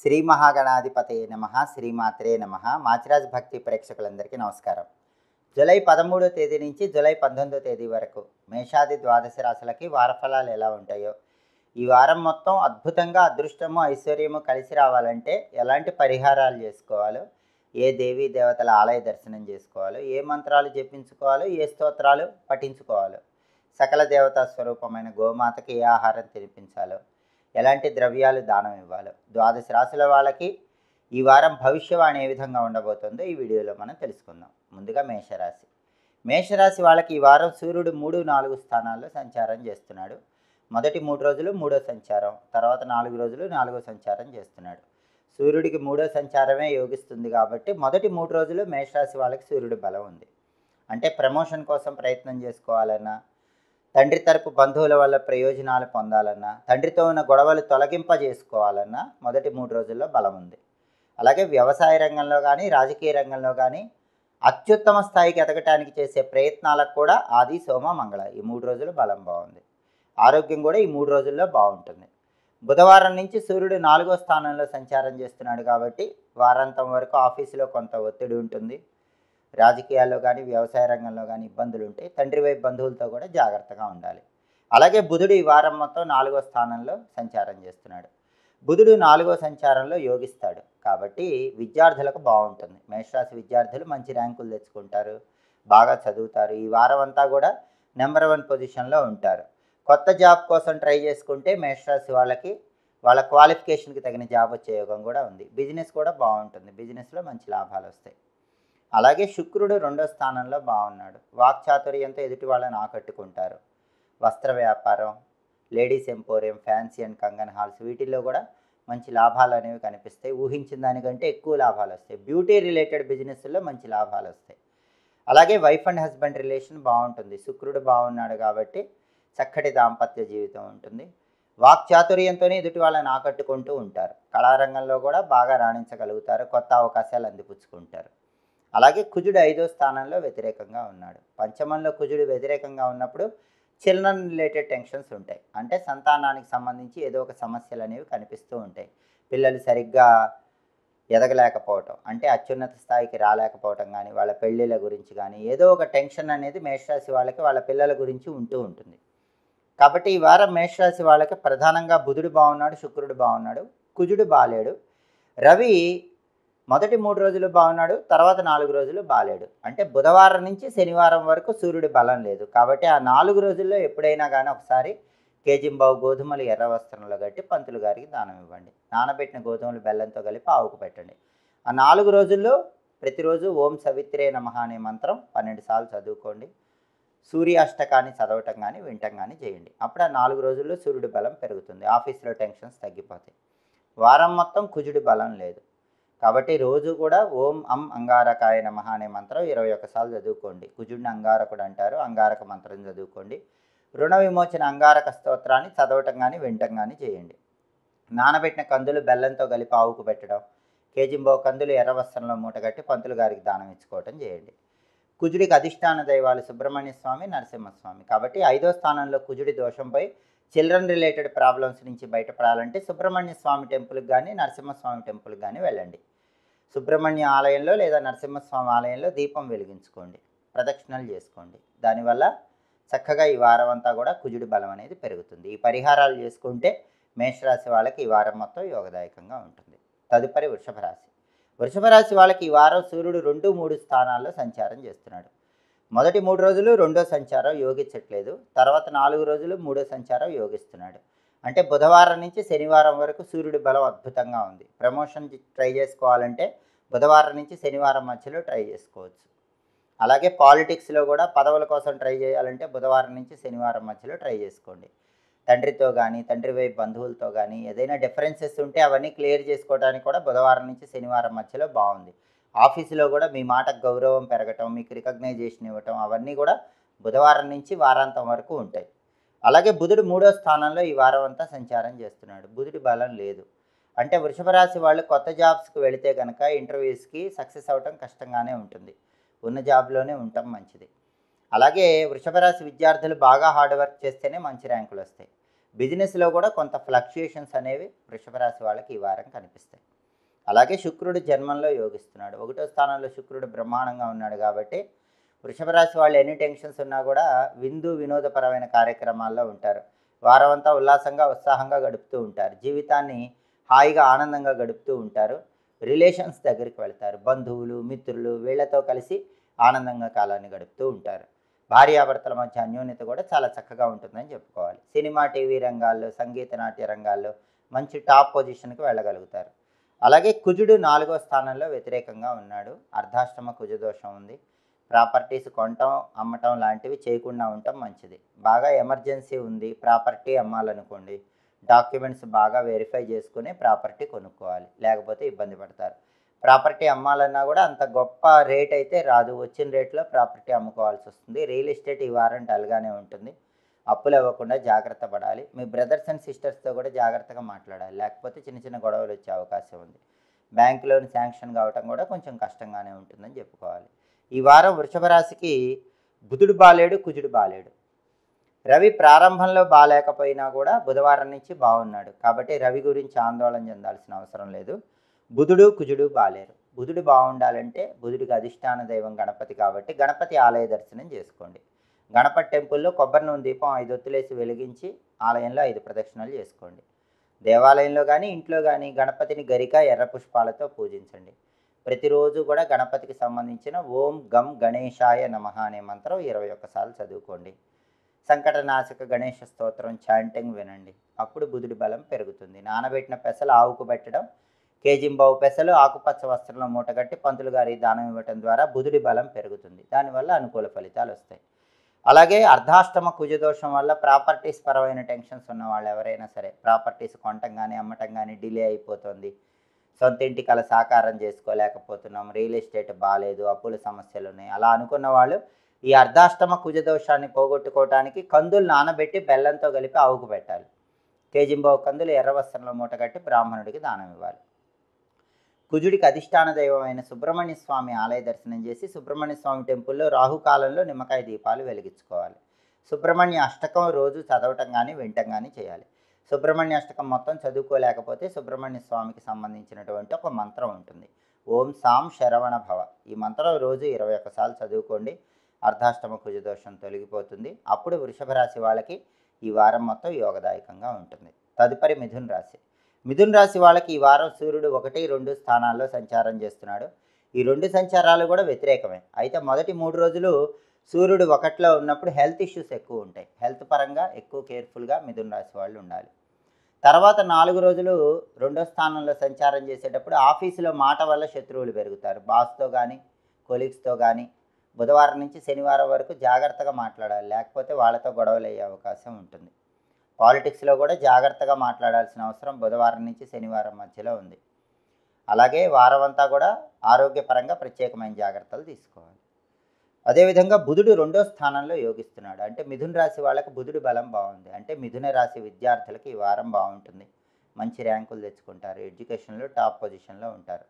శ్రీ మహాగణాధిపతయే నమః, శ్రీమాత్రే నమః. మాచిరాజ్ భక్తి ప్రేక్షకులందరికీ నమస్కారం. జూలై 13వ తేదీ నుంచి జూలై 19వ తేదీ వరకు మేషాది ద్వాదశ రాశులకి వారఫలాలు ఎలా ఉంటాయో, ఈ వారం మొత్తం అద్భుతంగా అదృష్టము ఐశ్వర్యము కలిసి రావాలంటే ఎలాంటి పరిహారాలు చేసుకోవాలో, ఏ దేవీ దేవతల ఆలయ దర్శనం చేసుకోవాలో, ఏ మంత్రాలు జపించుకోవాలో, ఏ స్తోత్రాలు పఠించుకోవాలో, సకల దేవతా స్వరూపమైన గోమాతకి ఏ ఆహారం తినిపించాలో, ఎలాంటి ద్రవ్యాలు దానం ఇవ్వాలో, ద్వాదశ రాశుల వాళ్ళకి ఈ వారం భవిష్యవాణి ఏ విధంగా ఉండబోతుందో ఈ వీడియోలో మనం తెలుసుకుందాం. ముందుగా మేషరాశి. మేషరాశి వాళ్ళకి ఈ వారం సూర్యుడు 3, 4 స్థానాల్లో సంచారం చేస్తున్నాడు. మొదటి 3 రోజులు 3వ సంచారం, తర్వాత 4 రోజులు 4వ సంచారం చేస్తున్నాడు. సూర్యుడికి 3వ సంచారమే యోగిస్తుంది కాబట్టి మొదటి 3 రోజులు మేషరాశి వాళ్ళకి సూర్యుడి బలం ఉంది. అంటే ప్రమోషన్ కోసం ప్రయత్నం చేసుకోవాలన్నా, తండ్రి తరపు బంధువుల వల్ల ప్రయోజనాలు పొందాలన్నా, తండ్రితో ఉన్న గొడవలు తొలగింపజేసుకోవాలన్నా మొదటి 3 రోజుల్లో బలం ఉంది. అలాగే వ్యవసాయ రంగంలో కానీ, రాజకీయ రంగంలో కానీ అత్యుత్తమ స్థాయికి ఎదగటానికి చేసే ప్రయత్నాలకు కూడా ఆది, సోమ, మంగళ ఈ 3 రోజులు బలం బాగుంది. ఆరోగ్యం కూడా ఈ 3 రోజుల్లో బాగుంటుంది. బుధవారం నుంచి సూర్యుడు 4వ స్థానంలో సంచారం చేస్తున్నాడు కాబట్టి వారాంతం వరకు ఆఫీసులో కొంత ఒత్తిడి ఉంటుంది. రాజకీయాల్లో కానీ, వ్యవసాయ రంగంలో కానీ ఇబ్బందులు ఉంటాయి. తండ్రి వైపు బంధువులతో కూడా జాగ్రత్తగా ఉండాలి. అలాగే బుధుడు ఈ వారం మొత్తం 4వ స్థానంలో సంచారం చేస్తున్నాడు. బుధుడు 4వ సంచారంలో యోగిస్తాడు కాబట్టి విద్యార్థులకు బాగుంటుంది. మేషరాశి విద్యార్థులు మంచి ర్యాంకులు తెచ్చుకుంటారు, బాగా చదువుతారు. ఈ వారం అంతా కూడా నెంబర్ 1 పొజిషన్లో ఉంటారు. కొత్త జాబ్ కోసం ట్రై చేసుకుంటే మేషరాశి వాళ్ళకి వాళ్ళ క్వాలిఫికేషన్కి తగిన జాబ్ వచ్చే యోగం కూడా ఉంది. బిజినెస్ కూడా బాగుంటుంది. బిజినెస్లో మంచి లాభాలు వస్తాయి. అలాగే శుక్రుడు 2వ స్థానంలో బాగున్నాడు. వాక్చాతుర్యంతో ఎదుటి వాళ్ళని ఆకట్టుకుంటారు. వస్త్ర వ్యాపారం, ladies emporium, fancy and Kangen halls వీటిల్లో కూడా మంచి లాభాలు అనేవి కనిపిస్తాయి. ఊహించిన దానికంటే ఎక్కువ లాభాలు వస్తాయి. బ్యూటీ రిలేటెడ్ బిజినెస్లో మంచి లాభాలు వస్తాయి. అలాగే వైఫ్ అండ్ హస్బెండ్ రిలేషన్ బాగుంటుంది. శుక్రుడు బాగున్నాడు కాబట్టి చక్కటి దాంపత్య జీవితం ఉంటుంది. వాక్చాతుర్యంతోనే ఎదుటి వాళ్ళని ఆకట్టుకుంటూ ఉంటారు. కళారంగంలో కూడా బాగా రాణించగలుగుతారు. కొత్త అవకాశాలు అందిపుచ్చుకుంటారు. అలాగే కుజుడు 5వ స్థానంలో వ్యతిరేకంగా ఉన్నాడు. పంచమంలో కుజుడు వ్యతిరేకంగా ఉన్నప్పుడు చిల్డ్రన్ రిలేటెడ్ టెన్షన్స్ ఉంటాయి. అంటే సంతానానికి సంబంధించి ఏదో ఒక సమస్యలు అనేవి కనిపిస్తూ ఉంటాయి. పిల్లలు సరిగ్గా ఎదగలేకపోవటం, అంటే అత్యున్నత స్థాయికి రాలేకపోవటం కానీ, వాళ్ళ పెళ్ళిళ్ళ గురించి కానీ ఏదో ఒక టెన్షన్ అనేది మేషరాశి వాళ్ళకి వాళ్ళ పిల్లల గురించి ఉంటూ ఉంటుంది. కాబట్టి ఈ వారం మేషరాశి వాళ్ళకి ప్రధానంగా బుధుడు బాగున్నాడు, శుక్రుడు బాగున్నాడు, కుజుడు బాలేడు. రవి మొదటి 3 రోజులు బాగున్నాడు, తర్వాత 4 రోజులు బాలేడు. అంటే బుధవారం నుంచి శనివారం వరకు సూర్యుడి బలం లేదు. కాబట్టి ఆ 4 రోజుల్లో ఎప్పుడైనా కానీ ఒకసారి కేజింబావు గోధుమలు ఎర్ర వస్త్రంలో కట్టి పంతులు గారికి దానం ఇవ్వండి. నానబెట్టిన గోధుమలు బెల్లంతో కలిపి ఆవుకు పెట్టండి. ఆ 4 రోజుల్లో ప్రతిరోజు ఓం సవిత్రే నమః అనే మంత్రం 12 సార్లు చదువుకోండి. సూర్యాష్టకాన్ని చదవటం కానీ వినటం కానీ చేయండి. అప్పుడు ఆ 4 రోజుల్లో సూర్యుడి బలం పెరుగుతుంది. ఆఫీస్లో టెన్షన్స్ తగ్గిపోతాయి. వారం మొత్తం కుజుడి బలం లేదు కాబట్టి రోజు కూడా ఓం అం అంగారకాయ నమః అనే మంత్రం 21 సార్లు చదువుకోండి. కుజుడిని అంగారకుడు అంటారు. అంగారక మంత్రం చదువుకోండి. రుణ విమోచన అంగారక స్తోత్రాన్ని చదవటం కానీ వినటం కానీ చేయండి. నానబెట్టిన కందులు బెల్లంతో కలిపి ఆవుకు పెట్టడం, కేజింబో కందులు ఎర్ర వస్త్రంలో మూటగట్టి పంతులు గారికి దానం ఇచ్చుకోవటం చేయండి. కుజుడికి అధిష్టాన దైవాలు సుబ్రహ్మణ్య స్వామి, నరసింహస్వామి. కాబట్టి 5వ స్థానంలో కుజుడి దోషంపై చిల్డ్రన్ రిలేటెడ్ ప్రాబ్లమ్స్ నుంచి బయటపడాలంటే సుబ్రహ్మణ్య స్వామి టెంపుల్కి కానీ, నరసింహస్వామి టెంపుల్కి కానీ వెళ్ళండి. సుబ్రహ్మణ్య ఆలయంలో లేదా నరసింహస్వామి ఆలయంలో దీపం వెలిగించుకోండి, ప్రదక్షిణలు చేసుకోండి. దానివల్ల చక్కగా ఈ వారం అంతా కూడా కుజుడి బలం అనేది పెరుగుతుంది. ఈ పరిహారాలు చేసుకుంటే మేషరాశి వాళ్ళకి ఈ వారం మొత్తం యోగదాయకంగా ఉంటుంది. తదుపరి వృషభ రాశి. వృషభ రాశి వాళ్ళకి ఈ వారం సూర్యుడు 2, 3 స్థానాల్లో సంచారం చేస్తున్నాడు. మొదటి 3 రోజులు 2వ సంచారం యోగించట్లేదు. తర్వాత 4 రోజులు 3వ సంచారం యోగిస్తున్నాడు. అంటే బుధవారం నుంచి శనివారం వరకు సూర్యుడి బలం అద్భుతంగా ఉంది. ప్రమోషన్ ట్రై చేసుకోవాలంటే బుధవారం నుంచి శనివారం మధ్యలో ట్రై చేసుకోవచ్చు. అలాగే పాలిటిక్స్లో కూడా పదవుల కోసం ట్రై చేయాలంటే బుధవారం నుంచి శనివారం మధ్యలో ట్రై చేసుకోండి. తండ్రితో కానీ, తండ్రి వైపు బంధువులతో కానీ ఏదైనా డిఫరెన్సెస్ ఉంటే అవన్నీ క్లియర్ చేసుకోవడానికి కూడా బుధవారం నుంచి శనివారం మధ్యలో బాగుంది. ఆఫీసులో కూడా మీ మాటకు గౌరవం పెరగటం, మీకు రికగ్నైజేషన్ ఇవ్వటం అవన్నీ కూడా బుధవారం నుంచి వారాంతం వరకు ఉంటాయి. అలాగే బుధుడు 3వ స్థానంలో ఈ వారం అంతా సంచారం చేస్తున్నాడు. బుధుడి బలం లేదు. అంటే వృషభ రాశి వాళ్ళు కొత్త జాబ్స్కి వెళితే కనుక ఇంటర్వ్యూస్కి సక్సెస్ అవ్వటం కష్టంగానే ఉంటుంది. ఉన్న జాబ్లోనే ఉండటం మంచిది. అలాగే వృషభ రాశి విద్యార్థులు బాగా హార్డ్ వర్క్ చేస్తేనే మంచి ర్యాంకులు వస్తాయి. బిజినెస్లో కూడా కొంత ఫ్లక్చుయేషన్స్ అనేవి వృషభ రాశి వాళ్ళకి ఈ వారం కనిపిస్తాయి. అలాగే శుక్రుడు జన్మంలో యోగిస్తున్నాడు. 1వ స్థానంలో శుక్రుడు బ్రహ్మాండంగా ఉన్నాడు కాబట్టి వృషభ రాశి వాళ్ళు ఎన్ని టెన్షన్స్ ఉన్నా కూడా విందు వినోదపరమైన కార్యక్రమాల్లో ఉంటారు. వారమంతా ఉల్లాసంగా ఉత్సాహంగా గడుపుతూ ఉంటారు. జీవితాన్ని హాయిగా ఆనందంగా గడుపుతూ ఉంటారు. రిలేషన్స్ దగ్గరికి వెళ్తారు. బంధువులు మిత్రులు వీళ్ళతో కలిసి ఆనందంగా కాలాన్ని గడుపుతూ ఉంటారు. భార్యాభర్తల మధ్య అన్యోన్యత కూడా చాలా చక్కగా ఉంటుందని చెప్పుకోవాలి. సినిమా టీవీ రంగాల్లో సంగీత నాట్య రంగాల్లో మంచి టాప్ పొజిషన్కి వెళ్ళగలుగుతారు. అలాగే కుజుడు 4వ స్థానంలో వ్యతిరేకంగా ఉన్నాడు. అర్ధాష్టమ కుజదోషం ఉంది. ప్రాపర్టీస్ కొనటం అమ్మటం లాంటివి చేయకుండా ఉండటం మంచిది. బాగా ఎమర్జెన్సీ ఉంది, ప్రాపర్టీ అమ్మాలనుకోండి, డాక్యుమెంట్స్ బాగా వెరిఫై చేసుకుని ప్రాపర్టీ కొనుక్కోవాలి, లేకపోతే ఇబ్బంది పడతారు. ప్రాపర్టీ అమ్మాలన్నా కూడా అంత గొప్ప రేట్ అయితే రాదు. వచ్చిన రేట్లో ప్రాపర్టీ అమ్ముకోవాల్సి వస్తుంది. రియల్ ఎస్టేట్ ఈ వారం డల్గానే ఉంటుంది. అప్పులు ఇవ్వకుండా జాగ్రత్త పడాలి. మీ బ్రదర్స్ అండ్ సిస్టర్స్తో కూడా జాగ్రత్తగా మాట్లాడాలి, లేకపోతే చిన్న చిన్న గొడవలు వచ్చే అవకాశం ఉంది. బ్యాంక్ లోన్ శాంక్షన్ కావటం కూడా కొంచెం కష్టంగానే ఉంటుందని చెప్పుకోవాలి. ఈ వారం వృషభ రాశికి బుధుడు బాలేడు, కుజుడు బాలేడు. రవి ప్రారంభంలో బాలేకపోయినా కూడా బుధవారం నుంచి బాగున్నాడు కాబట్టి రవి గురించి ఆందోళన చెందాల్సిన అవసరం లేదు. బుధుడు కుజుడు బాలేరు. బుధుడు బాగుండాలంటే బుధుడికి అధిష్టాన దైవం గణపతి కాబట్టి గణపతి ఆలయ దర్శనం చేసుకోండి. గణపతి టెంపుల్లో కొబ్బరి నూనె దీపం 5 ఒత్తులేసి వెలిగించి ఆలయంలో 5 ప్రదక్షిణలు చేసుకోండి. దేవాలయంలో కానీ ఇంట్లో కానీ గణపతిని గరిక ఎర్ర పుష్పాలతో పూజించండి. ప్రతిరోజు కూడా గణపతికి సంబంధించిన ఓం గం గణేశాయ నమః అనే మంత్రం 21 సార్లు చదువుకోండి. సంకటనాశక గణేష స్తోత్రం చాంటింగ్ వినండి. అప్పుడు బుధుడి బలం పెరుగుతుంది. నానబెట్టిన పెసలు ఆవుకు పెట్టడం, కేజింబావు పెసలు ఆకుపచ్చ వస్త్రంలో మూటగట్టి పంతులు గారి దానం ఇవ్వటం ద్వారా బుధుడి బలం పెరుగుతుంది. దానివల్ల అనుకూల ఫలితాలు వస్తాయి. అలాగే అర్ధాష్టమ కుజదోషం వల్ల ప్రాపర్టీస్ పరమైన టెన్షన్స్ ఉన్న వాళ్ళు ఎవరైనా సరే, ప్రాపర్టీస్ కొనటం కానీ అమ్మటం కానీ డిలే అయిపోతుంది, సొంత ఇంటి కల సాకారం చేసుకోలేకపోతున్నాం, రియల్ ఎస్టేట్ బాగాలేదు, అప్పుల సమస్యలు ఉన్నాయి, అలా అనుకున్న వాళ్ళు ఈ అర్ధాష్టమ కుజదోషాన్ని పోగొట్టుకోవడానికి కందులు నానబెట్టి బెల్లంతో కలిపి ఆవుకు పెట్టాలి. కేజింబావు కందులు ఎర్ర వస్త్రంలో మూటగట్టి బ్రాహ్మణుడికి దానం ఇవ్వాలి. కుజుడికి అధిష్టాన దైవమైన సుబ్రహ్మణ్య స్వామి ఆలయ దర్శనం చేసి సుబ్రహ్మణ్య స్వామి టెంపుల్లో రాహుకాలంలో నిమ్మకాయ దీపాలు వెలిగించుకోవాలి. సుబ్రహ్మణ్య అష్టకం రోజు చదవటం కానీ వినటం కానీ చేయాలి. సుబ్రహ్మణ్య అష్టకం మొత్తం చదువుకోలేకపోతే సుబ్రహ్మణ్య స్వామికి సంబంధించినటువంటి ఒక మంత్రం ఉంటుంది, ఓం సాం శరవణ భవ. ఈ మంత్రం రోజు 21 సార్లు చదువుకోండి. అర్ధాష్టమ కుజదోషం తొలగిపోతుంది. అప్పుడు వృషభ రాశి వాళ్ళకి ఈ వారం మొత్తం యోగదాయకంగా ఉంటుంది. తదుపరి మిథున రాశి. మిథున రాశి వాళ్ళకి ఈ వారం సూర్యుడు 1, 2 స్థానాల్లో సంచారం చేస్తున్నాడు. ఈ 2 సంచారాలు కూడా వ్యతిరేకమే. అయితే మొదటి 3 రోజులు సూర్యుడు 1లో ఉన్నప్పుడు హెల్త్ ఇష్యూస్ ఎక్కువ ఉంటాయి. హెల్త్ పరంగా ఎక్కువ కేర్ఫుల్గా మిథున రాశి వాళ్ళు ఉండాలి. తర్వాత 4 రోజులు 2వ స్థానంలో సంచారం చేసేటప్పుడు ఆఫీసులో మాట వల్ల శత్రువులు పెరుగుతారు. బాస్తో కానీ కొలీగ్స్తో కానీ బుధవారం నుంచి శనివారం వరకు జాగ్రత్తగా మాట్లాడాలి, లేకపోతే వాళ్ళతో గొడవలు అయ్యే అవకాశం ఉంటుంది. పాలిటిక్స్లో కూడా జాగ్రత్తగా మాట్లాడాల్సిన అవసరం బుధవారం నుంచి శనివారం మధ్యలో ఉంది. అలాగే వారం అంతా కూడా ఆరోగ్యపరంగా ప్రత్యేకమైన జాగ్రత్తలు తీసుకోవాలి. అదేవిధంగా బుధుడు 2వ స్థానంలో యోగిస్తున్నాడు. అంటే మిథున రాశి వాళ్ళకి బుధుడి బలం బాగుంది. అంటే మిథున రాశి విద్యార్థులకి ఈ వారం బాగుంటుంది. మంచి ర్యాంకులు తెచ్చుకుంటారు, ఎడ్యుకేషన్లో టాప్ పొజిషన్లో ఉంటారు.